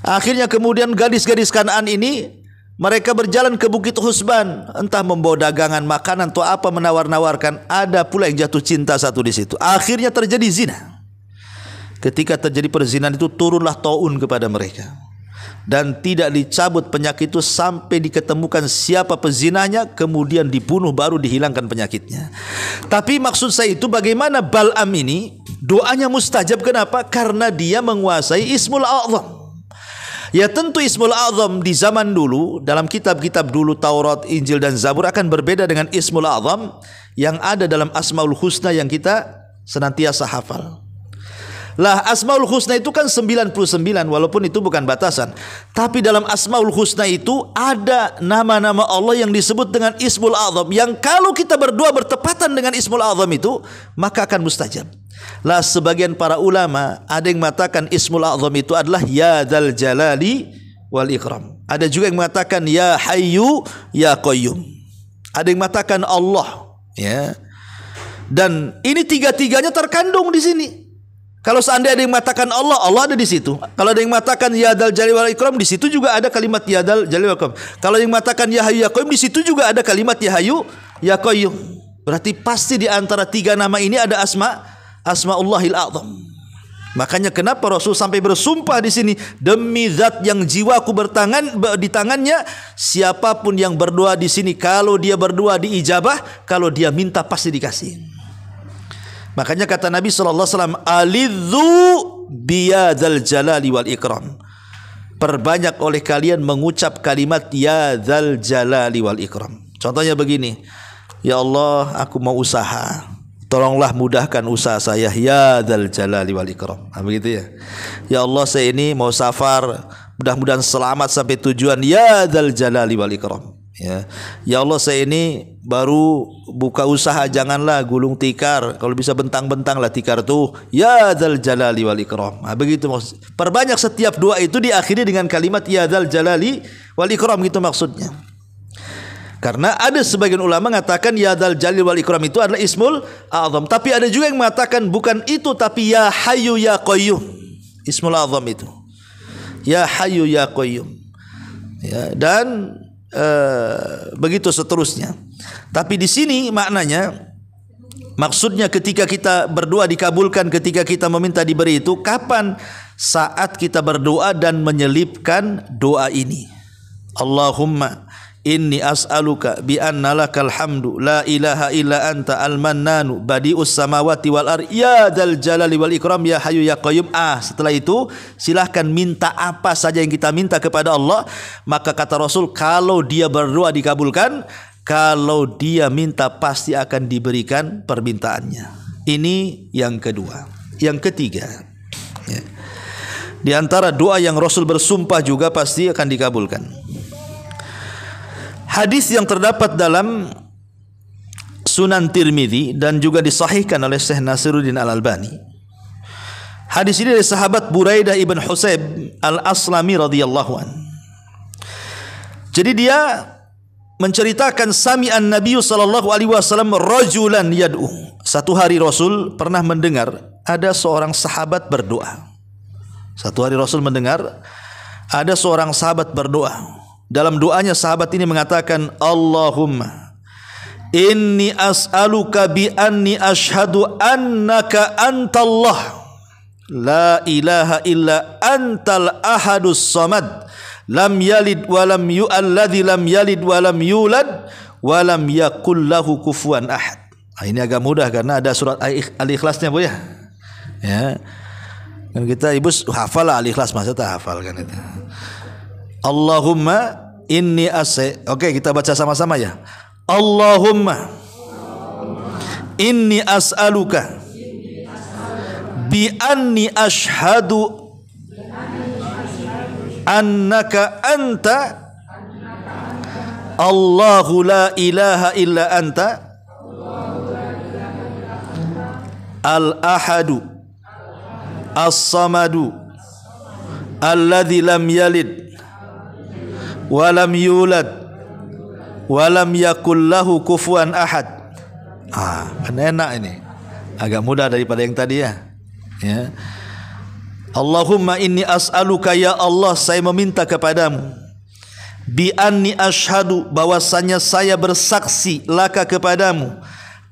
[SPEAKER 1] Akhirnya kemudian gadis-gadis Kan'an ini mereka berjalan ke Bukit Husban, entah membawa dagangan makanan atau apa, menawar-nawarkan. Ada pula yang jatuh cinta satu di situ. Akhirnya terjadi zina. Ketika terjadi perzinahan itu turunlah taun kepada mereka. Dan tidak dicabut penyakit itu sampai diketemukan siapa pezinanya, kemudian dibunuh baru dihilangkan penyakitnya. Tapi maksud saya itu bagaimana Bal'am ini doanya mustajab. Kenapa? Karena dia menguasai Ismul A'zam. Ya tentu Ismul A'zam di zaman dulu, dalam kitab-kitab dulu Taurat, Injil dan Zabur akan berbeda dengan Ismul A'zam yang ada dalam Asmaul Husna yang kita senantiasa hafal. Lah Asmaul Husna itu kan 99, walaupun itu bukan batasan. Tapi dalam Asmaul Husna itu ada nama-nama Allah yang disebut dengan Ismul A'zam, yang kalau kita berdoa bertepatan dengan Ismul A'zam itu maka akan mustajab. Lah sebagian para ulama ada yang mengatakan Ismul A'zam itu adalah Ya Dzal Jalali wal Ikram. Ada juga yang mengatakan Ya Hayyu Ya Qayyum. Ada yang mengatakan Allah, ya. Dan ini tiga-tiganya terkandung di sini. Kalau seandainya ada yang mengatakan Allah, Allah ada di situ. Kalau ada yang mengatakan Ya Dzal Jalali wal Ikram, di situ juga ada kalimat Ya Dzal Jalali wal Ikram. Kalau yang mengatakan Ya Hayyu Ya Qayyum, di situ juga ada kalimat Ya Hayyu Ya Qayyum. Berarti pasti di antara tiga nama ini ada Asma'ullahil A'zam. Makanya kenapa Rasul sampai bersumpah di sini, demi zat yang jiwaku di tangannya, siapapun yang berdoa di sini, kalau dia berdoa diijabah, kalau dia minta pasti dikasih. Makanya kata Nabi SAW, alidhu biyadzal jalali wal ikram. Perbanyak oleh kalian mengucap kalimat Ya Dzal Jalali wal Ikram. Contohnya begini, ya Allah, aku mau usaha, tolonglah mudahkan usaha saya, Ya Dzal Jalali wal Ikram. Nah, begitu ya. Ya Allah, saya ini mau safar, mudah-mudahan selamat sampai tujuan, Ya Dzal Jalali wal Ikram. Ya Allah, saya ini baru buka usaha, janganlah gulung tikar, kalau bisa bentang-bentang lah tikar tuh, Ya Dzal Jalali wal Ikram. Nah, begitu maksud. Perbanyak setiap doa itu diakhiri dengan kalimat Ya Dzal Jalali wal Ikram, gitu maksudnya. Karena ada sebagian ulama mengatakan Ya Dzal Jalali wal Ikram itu adalah Ismul A'zam. Tapi ada juga yang mengatakan bukan itu, tapi Ya Hayyu Ya Qayyum, Ismul A'zam itu. ya hayyu ya qayyum. Ya, dan begitu seterusnya. Tapi di sini maknanya, maksudnya ketika kita berdoa dikabulkan, ketika kita meminta diberi itu kapan? Saat kita berdoa dan menyelipkan doa ini. Allahumma inni as'aluka bi anna lakal hamdu la ilaha illa anta al-mannanu badi'us samawati wal ardh ya dzal jalali wal ikram ya hayyu ya qayyum. Setelah itu silahkan minta apa saja yang kita minta kepada Allah. Maka kata Rasul, kalau dia berdoa dikabulkan, kalau dia minta pasti akan diberikan permintaannya. Ini yang kedua. Yang ketiga, ya, di antara doa yang Rasul bersumpah juga pasti akan dikabulkan. Hadis yang terdapat dalam Sunan Tirmidzi dan juga disahihkan oleh Syekh Nasiruddin Al-Albani. Hadis ini dari sahabat Buraidah ibn Husayb Al-Aslami radhiyallahu an. Jadi dia menceritakan sami'an Nabi sallallahu alaihi wasallam rajulan yad'u. Satu hari Rasul pernah mendengar ada seorang sahabat berdoa. Satu hari Rasul mendengar ada seorang sahabat berdoa. Dalam doanya sahabat ini mengatakan, Allahumma inni as'aluka bi anni ashhadu annaka antallah la ilaha illa antal ahadus samad lam yalid wa lam yu'alladzi lam yalid wa lam yulad wa lam yakul lahu kufuwan ahad. Ini agak mudah karena ada surat Al-Ikhlasnya, Bu ya. Ya. Dan kita ibu hafal Al-Ikhlas, masa tak hafal kan itu. Allahumma inni Oke, kita baca sama-sama ya. Allahumma inni as'aluka bi anni ashhadu annaka anta Allahu la ilaha illa anta al-ahadu as-samadu alladzi lam yalid wa lam yulad wa lam yakul lahu kufuwan ahad. Kan enak ini. Agak mudah daripada yang tadi ya. Ya. Allahumma inni as'aluka ya Allah, saya meminta kepadamu bi anni asyhadu, bahwasanya saya bersaksi laka kepadamu,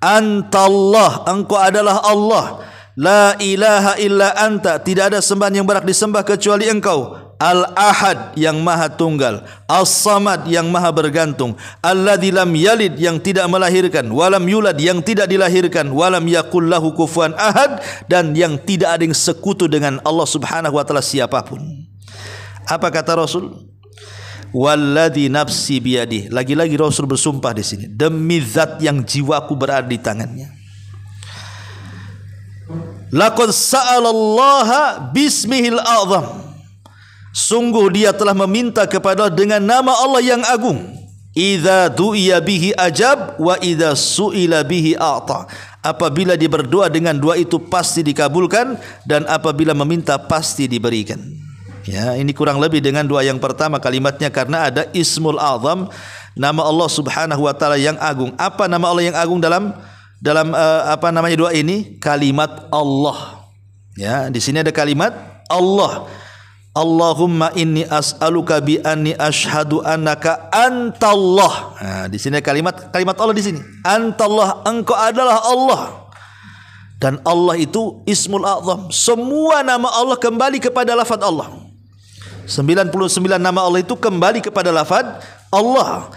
[SPEAKER 1] antallah, engkau adalah Allah, la ilaha illa anta, tidak ada sembahan yang berhak disembah kecuali engkau, al-ahad yang maha tunggal, as-samad yang maha bergantung, alladzi lam yalid yang tidak melahirkan, walam yulad yang tidak dilahirkan, walam yakul lahu kufuwan ahad dan yang tidak ada yang sekutu dengan Allah Subhanahu wa taala siapapun. Apa kata Rasul? Walladzi nafsi biyadihi. Lagi-lagi Rasul bersumpah di sini, demi zat yang jiwaku berada di tangannya. Laqad sa'alallaha bismihil a'zam. Sungguh dia telah meminta kepada dengan nama Allah yang agung. Idza du'iya bihi ajab wa idza su'ila bihi a'ta. Apabila dia berdoa dengan doa itu pasti dikabulkan, dan apabila meminta pasti diberikan. Ya, ini kurang lebih dengan doa yang pertama kalimatnya, karena ada Ismul Azam, nama Allah Subhanahu wa taala yang agung. Apa nama Allah yang agung dalam apa namanya doa ini? Kalimat Allah. Ya, di sini ada kalimat Allah. Allahumma inni as'aluka bi anni asyhadu annaka antallah. Nah, di sini kalimat Allah di sini. Antallah, engkau adalah Allah. Dan Allah itu Ismul Azam. Semua nama Allah kembali kepada lafaz Allah. 99 nama Allah itu kembali kepada lafaz Allah.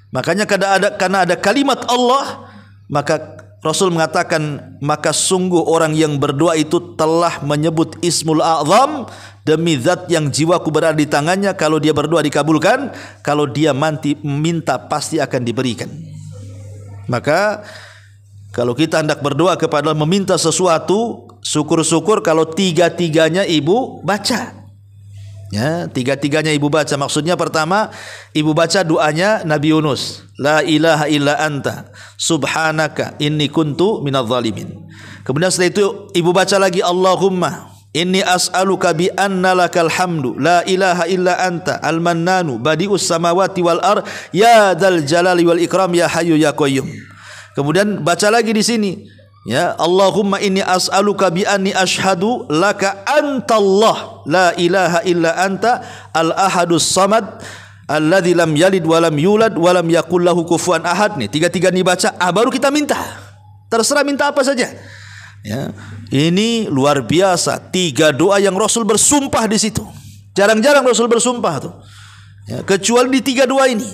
[SPEAKER 1] Makanya karena ada kalimat Allah, maka Rasul mengatakan, maka sungguh orang yang berdoa itu telah menyebut Ismul A'zam, demi zat yang jiwaku berada di tangannya. Kalau dia berdoa dikabulkan, kalau dia minta pasti akan diberikan. Maka kalau kita hendak berdoa kepada Allah meminta sesuatu, syukur-syukur kalau tiga-tiganya ibu baca. Ya, tiga-tiganya ibu baca. Maksudnya pertama, ibu baca doanya Nabi Yunus, la ilaha illa anta subhanaka inni kuntu minadz zalimin. Kemudian setelah itu ibu baca lagi, Allahumma inni as'aluka bi anna lakal hamdu la ilaha illa anta al-mannanu badi'us samawati wal ardh ya dzal jalali wal ikram ya hayyu ya qayyum. Kemudian baca lagi di sini, Ya, Allahumma inni as'aluka bi anni asyhadu laka antallah la ilaha illa anta al-ahadus samad alladzi lam yalid wa lam yulad wa lam yakul lahu kufuwan ahad. Nih, tiga-tiga nih baca, baru kita minta. Terserah minta apa saja. Ya, ini luar biasa. 3 doa yang Rasul bersumpah di situ. Jarang-jarang Rasul bersumpah tuh. Ya, kecuali di 3 doa ini.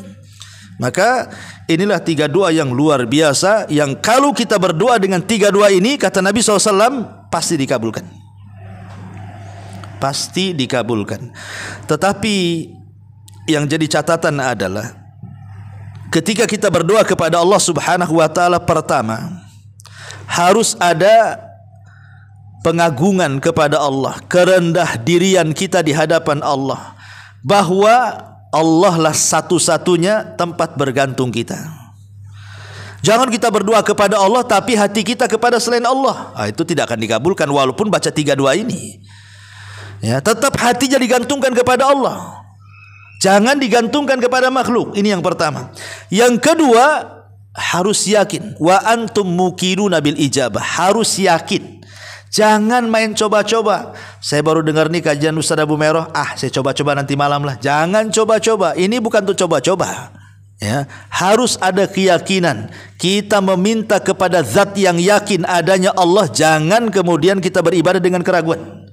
[SPEAKER 1] Maka inilah 3 doa yang luar biasa, yang kalau kita berdoa dengan 3 doa ini, kata Nabi SAW, pasti dikabulkan. Pasti dikabulkan. Tetapi yang jadi catatan adalah ketika kita berdoa kepada Allah Subhanahu wa taala, pertama harus ada pengagungan kepada Allah, kerendah dirian kita di hadapan Allah, bahwa Allah lah satu-satunya tempat bergantung kita. Jangan kita berdoa kepada Allah tapi hati kita kepada selain Allah. Itu tidak akan dikabulkan walaupun baca 3 doa ini. Ya, tetap hatinya digantungkan kepada Allah. Jangan digantungkan kepada makhluk. Ini yang pertama. Yang kedua, harus yakin. Wa antum muqinuna bil ijabah. Harus yakin. Jangan main coba-coba. Saya baru dengar nih kajian Ustaz Abu Meroh. Saya coba-coba nanti malam lah. Jangan coba-coba. Ini bukan untuk coba-coba. Ya, harus ada keyakinan. Kita meminta kepada zat yang yakin adanya Allah. Jangan kemudian kita beribadah dengan keraguan.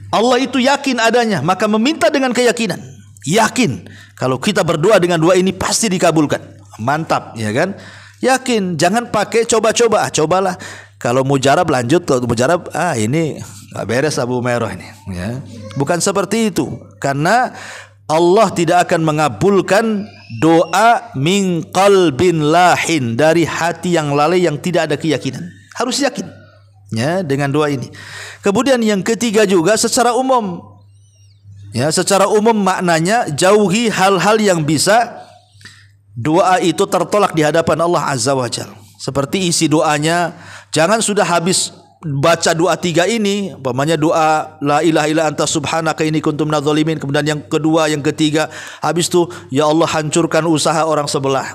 [SPEAKER 1] Allah itu yakin adanya, maka meminta dengan keyakinan. Yakin kalau kita berdoa dengan doa ini pasti dikabulkan. Mantap, ya kan? Yakin. Jangan pakai coba-coba. Cobalah. Kalau mujarab lanjut, kalau mujarab ini nggak beres Abu Meroh ini. Ya. Bukan seperti itu. Karena Allah tidak akan mengabulkan doa min qalbin lahin, dari hati yang lalai yang tidak ada keyakinan. Harus yakin. Ya, dengan doa ini. Kemudian yang ketiga juga secara umum. Ya, secara umum maknanya jauhi hal-hal yang bisa doa itu tertolak di hadapan Allah Azza wa Jalla. Seperti isi doanya, jangan sudah habis baca doa 3 ini, umpamanya doa la ilaha illa anta subhanaka inni kuntu minadz zalimin, kemudian yang kedua, yang ketiga, habis itu ya Allah hancurkan usaha orang sebelah.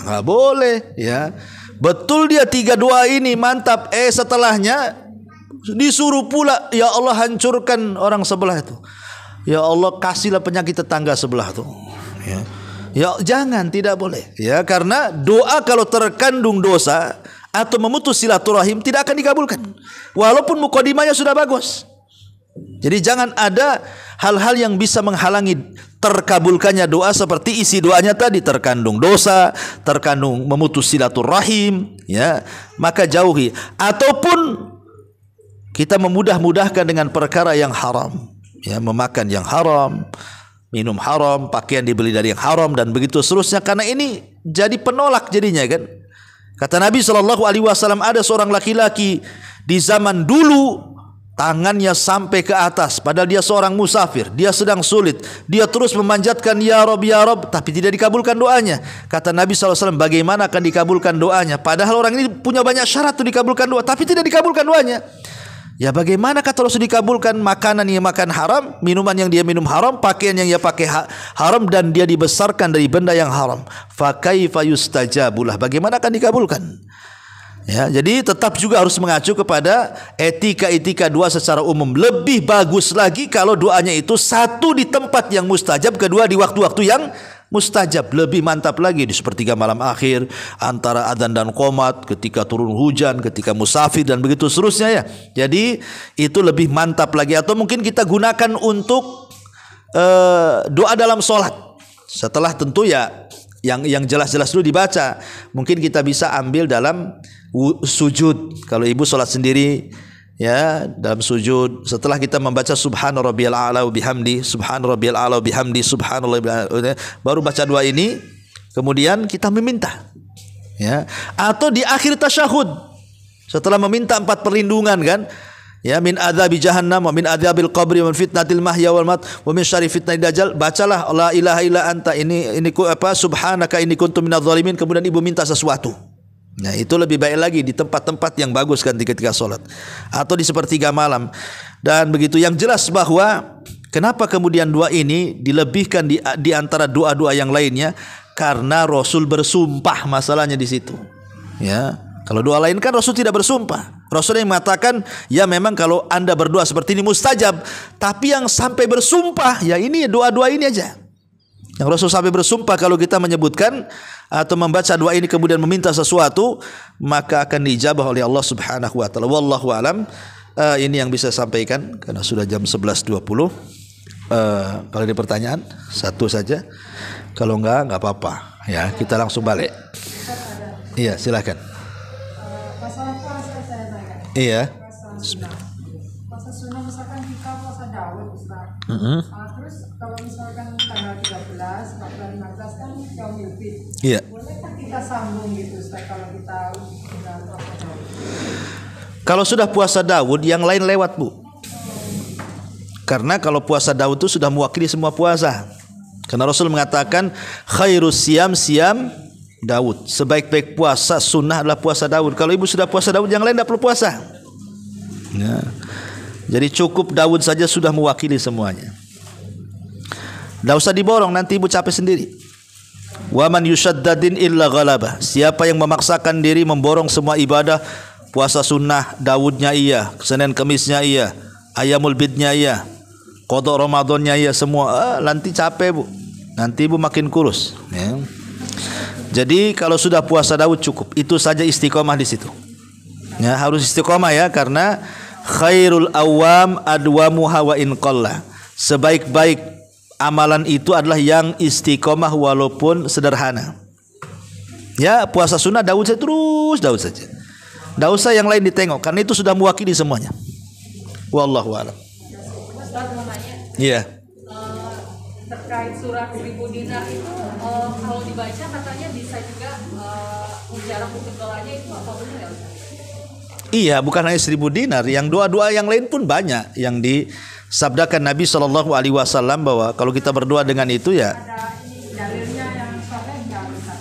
[SPEAKER 1] Enggak boleh, ya. Betul dia 3 doa ini mantap, setelahnya disuruh pula ya Allah hancurkan orang sebelah itu. Ya Allah kasihlah penyakit tetangga sebelah itu. Ya. Ya jangan, tidak boleh. Ya, karena doa kalau terkandung dosa atau memutus silaturahim tidak akan dikabulkan. Walaupun mukadimahnya sudah bagus. Jadi jangan ada hal-hal yang bisa menghalangi terkabulkannya doa, seperti isi doanya tadi terkandung dosa, terkandung memutus silaturahim, ya, maka jauhi. Ataupun kita memudah-mudahkan dengan perkara yang haram, ya, memakan yang haram, minum haram, pakaian dibeli dari yang haram, dan begitu seterusnya. Karena ini jadi penolak jadinya, kan. Kata Nabi SAW, ada seorang laki-laki di zaman dulu tangannya sampai ke atas, padahal dia seorang musafir, dia sedang sulit, dia terus memanjatkan ya Rob, tapi tidak dikabulkan doanya. Kata Nabi SAW, bagaimana akan dikabulkan doanya? Padahal orang ini punya banyak syarat untuk dikabulkan doa, tapi tidak dikabulkan doanya. Ya bagaimana kata Rasul dikabulkan? Makanan yang makan haram, minuman yang dia minum haram, pakaian yang dia pakai haram, dan dia dibesarkan dari benda yang haram. Fa kaifa yustajabulah, bagaimana akan dikabulkan? Ya, jadi tetap juga harus mengacu kepada etika-etika doa secara umum. Lebih bagus lagi kalau doanya itu satu di tempat yang mustajab, kedua di waktu-waktu yang mustajab. Lebih mantap lagi di sepertiga malam akhir, antara adzan dan qomat, ketika turun hujan, ketika musafir, dan begitu seterusnya, ya. Jadi itu lebih mantap lagi. Atau mungkin kita gunakan untuk doa dalam sholat. Setelah tentu ya yang jelas-jelas dulu dibaca. Mungkin kita bisa ambil dalam sujud. Kalau ibu sholat sendiri, ya, dalam sujud, setelah kita membaca subhana rabbiyal a'la wa bihamdi, subhana rabbiyal a'la wa bihamdi, subhanallah, baru baca doa ini, kemudian kita meminta, ya. Atau di akhir tasyahud, setelah meminta 4 perlindungan, kan, ya, min adzabi jahannam wa min adzabil qabri wa min fitnatil mahya wal mat wa min syarri fitnatil dajjal. Bacalah la ilaha illa anta, ini subhanaka inni kuntu minadz zalimin, kemudian ibu minta sesuatu. Nah, itu lebih baik lagi di tempat-tempat yang bagus, kan, ketika sholat atau di sepertiga malam. Dan begitu, yang jelas bahwa kenapa kemudian doa ini dilebihkan di antara doa-doa yang lainnya, karena Rasul bersumpah, masalahnya di situ, ya. Kalau doa lain kan Rasul tidak bersumpah. Rasul yang mengatakan, ya memang kalau anda berdoa seperti ini mustajab. Tapi yang sampai bersumpah, ya ini doa-doa ini aja. Yang Rasul sampai bersumpah kalau kita menyebutkan atau membaca doa ini kemudian meminta sesuatu, maka akan diijabah oleh Allah Subhanahu wa taala. Wallahu alam. Ini yang bisa sampaikan karena sudah jam 11.20. Kalau ada pertanyaan satu saja. Kalau enggak apa-apa. Ya, kita langsung balik. Iya, silakan.
[SPEAKER 2] Masalah puasa saya tanya.
[SPEAKER 1] Iya.
[SPEAKER 2] Puasa sunnah misalkan kita puasa Daud Ustaz. Terus kalau misalkan tanggal 13, 14, 15 kan Yaumul Fitr.
[SPEAKER 1] Iya.
[SPEAKER 2] Bolehkah kita sambung gitu Ustaz kalau kita sudah puasa Daud?
[SPEAKER 1] Kalau sudah puasa Daud, yang lain lewat, Bu. Karena kalau puasa Daud itu sudah mewakili semua puasa. Karena Rasul mengatakan khairus siyam Daud. Sebaik-baik puasa sunnah adalah puasa Daud. Kalau ibu sudah puasa Daud, yang lain tidak perlu puasa. Ya. Jadi cukup Daud saja sudah mewakili semuanya. Tidak usah diborong, nanti ibu capek sendiri. Wa man yushaddadin illa ghalabah. Siapa yang memaksakan diri memborong semua ibadah, puasa sunnah Daudnya iya, Senin Kemisnya iya, Ayamul Bidnya iya, Qadha Ramadannya iya, semua nanti capek, Bu. Nanti ibu makin kurus, ya. Jadi kalau sudah puasa Daud cukup, itu saja istiqomah di situ. Ya, harus istiqomah ya, karena khairul awam adwamuha wa in qalla. Sebaik-baik amalan itu adalah yang istiqomah walaupun sederhana. Ya, puasa sunnah Daud saja terus, Daud saja. Tidak usah yang lain ditengok, karena itu sudah mewakili semuanya. Wallahu a'lam.
[SPEAKER 2] Ustaz mau nanya.
[SPEAKER 1] Iya.
[SPEAKER 2] Terkait surah 1000 dinar itu kalau dibaca katanya bisa juga jarak untuk doanya itu apa benar ya Ustaz?
[SPEAKER 1] Iya, bukan hanya 1000 dinar, yang doa-doa yang lain pun banyak yang disabdakan Nabi SAW bahwa kalau kita berdoa dengan itu ya.
[SPEAKER 2] Ada dalilnya yang sahih enggak Ustaz?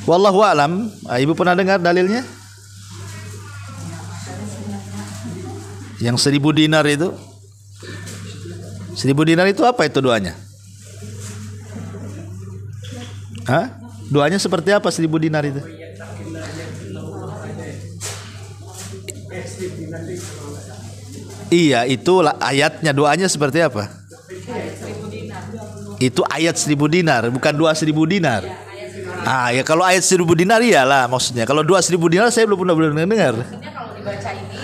[SPEAKER 1] Wallahu a'lam. Ibu pernah dengar dalilnya? Yang 1000 dinar itu? 1000 dinar itu apa itu doanya? Hah? Doanya seperti apa 1000 dinar itu? Iya, itu ayatnya, doanya seperti apa? Itu ayat 1000 dinar, bukan doa 1000 dinar. Ya kalau ayat 1000 dinar iyalah maksudnya. Kalau doa 1000 dinar saya belum pernah dengar.
[SPEAKER 2] Maksudnya kalau dibaca ini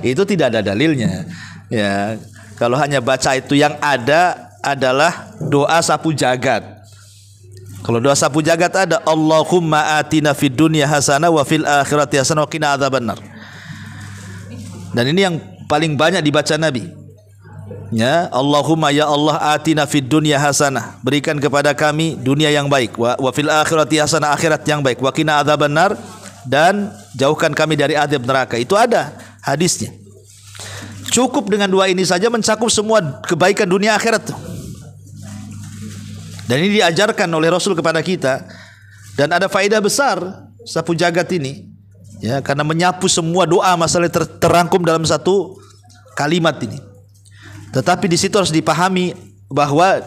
[SPEAKER 1] itu tidak ada dalilnya. Ya, kalau hanya baca itu yang ada adalah doa sapu jagat. Kalau doa sapu jagat ada Allahumma atina fid dunya hasanah wa fil akhirati hasanah wa qina adzabannar. Dan ini yang paling banyak dibaca Nabi. Ya, Allahumma ya Allah atina fid dunya hasanah, berikan kepada kami dunia yang baik, wa fil akhirati hasanah, akhirat yang baik, wa qina adzabannar, dan jauhkan kami dari azab neraka. Itu ada hadisnya. Cukup dengan doa ini saja mencakup semua kebaikan dunia akhirat tuh. Dan ini diajarkan oleh Rasul kepada kita, dan ada faedah besar sapu jagat ini, ya, karena menyapu semua doa masalah terangkum dalam satu kalimat ini. Tetapi di situ harus dipahami bahwa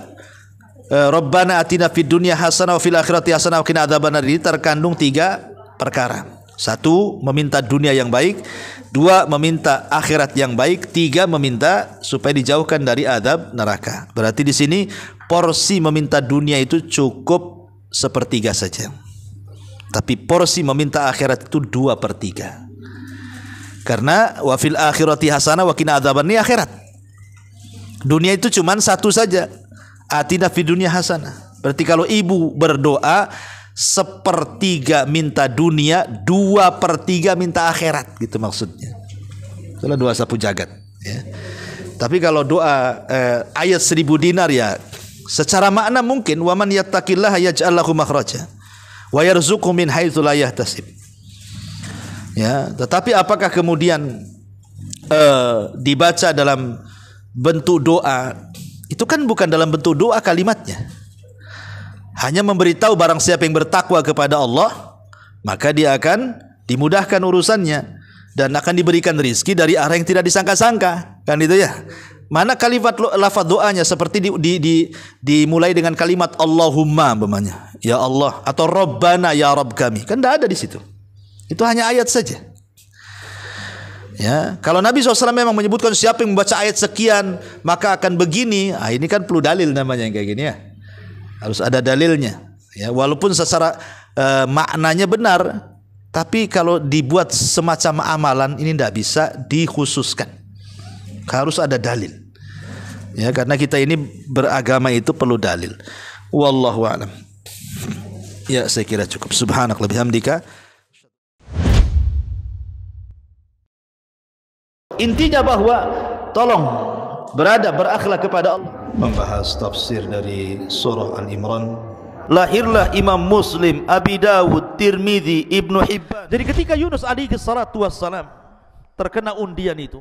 [SPEAKER 1] Rabbana atina fid dunya hasanah wa fil akhirati hasanah wa qina adzabannar ini terkandung 3 perkara. 1, meminta dunia yang baik. 2, meminta akhirat yang baik. 3, meminta supaya dijauhkan dari azab neraka. Berarti di sini porsi meminta dunia itu cukup 1/3 saja. Tapi porsi meminta akhirat itu 2/3. Karena wa fil akhirati hasanah wa qina adzabannar ini akhirat. Dunia itu cuma 1 saja. Atina fid dunya hasanah. Berarti kalau ibu berdoa 1/3 minta dunia, 2/3 minta akhirat, gitu maksudnya. Itulah doa sapu jagat, ya. Tapi kalau doa ayat 1000 dinar ya, secara makna mungkin wa man yattaqillaha yaj'al lahu makhraja wa yarzuqhu min haitsu la yahtasib. Ya, tetapi apakah kemudian dibaca dalam bentuk doa? Itu kan bukan dalam bentuk doa kalimatnya. Hanya memberitahu barang siapa yang bertakwa kepada Allah, maka dia akan dimudahkan urusannya dan akan diberikan rizki dari arah yang tidak disangka-sangka, kan itu ya. Mana kalimat lafaz doanya seperti dimulai dengan kalimat Allahumma umpamanya, ya Allah, atau Rabbana ya Rabb kami. Kan tidak ada di situ. Itu hanya ayat saja. Ya, kalau Nabi SAW memang menyebutkan siapa yang membaca ayat sekian maka akan begini, ini kan perlu dalil namanya yang kayak gini ya. Harus ada dalilnya. Ya, walaupun secara maknanya benar, tapi kalau dibuat semacam amalan ini tidak bisa dikhususkan. Harus ada dalil. Ya, karena kita ini beragama itu perlu dalil. Wallahu a'lam. Ya, saya kira cukup. Subhanakallahumma bihamdika. Intinya bahwa tolong berakhlak kepada Allah. Membahas tafsir dari surah Al-Imran. Lahirlah Imam Muslim, Abi Dawud, Tirmidzi, Ibnu Hibban. Jadi ketika Yunus alaihi salatu wassalam terkena undian itu,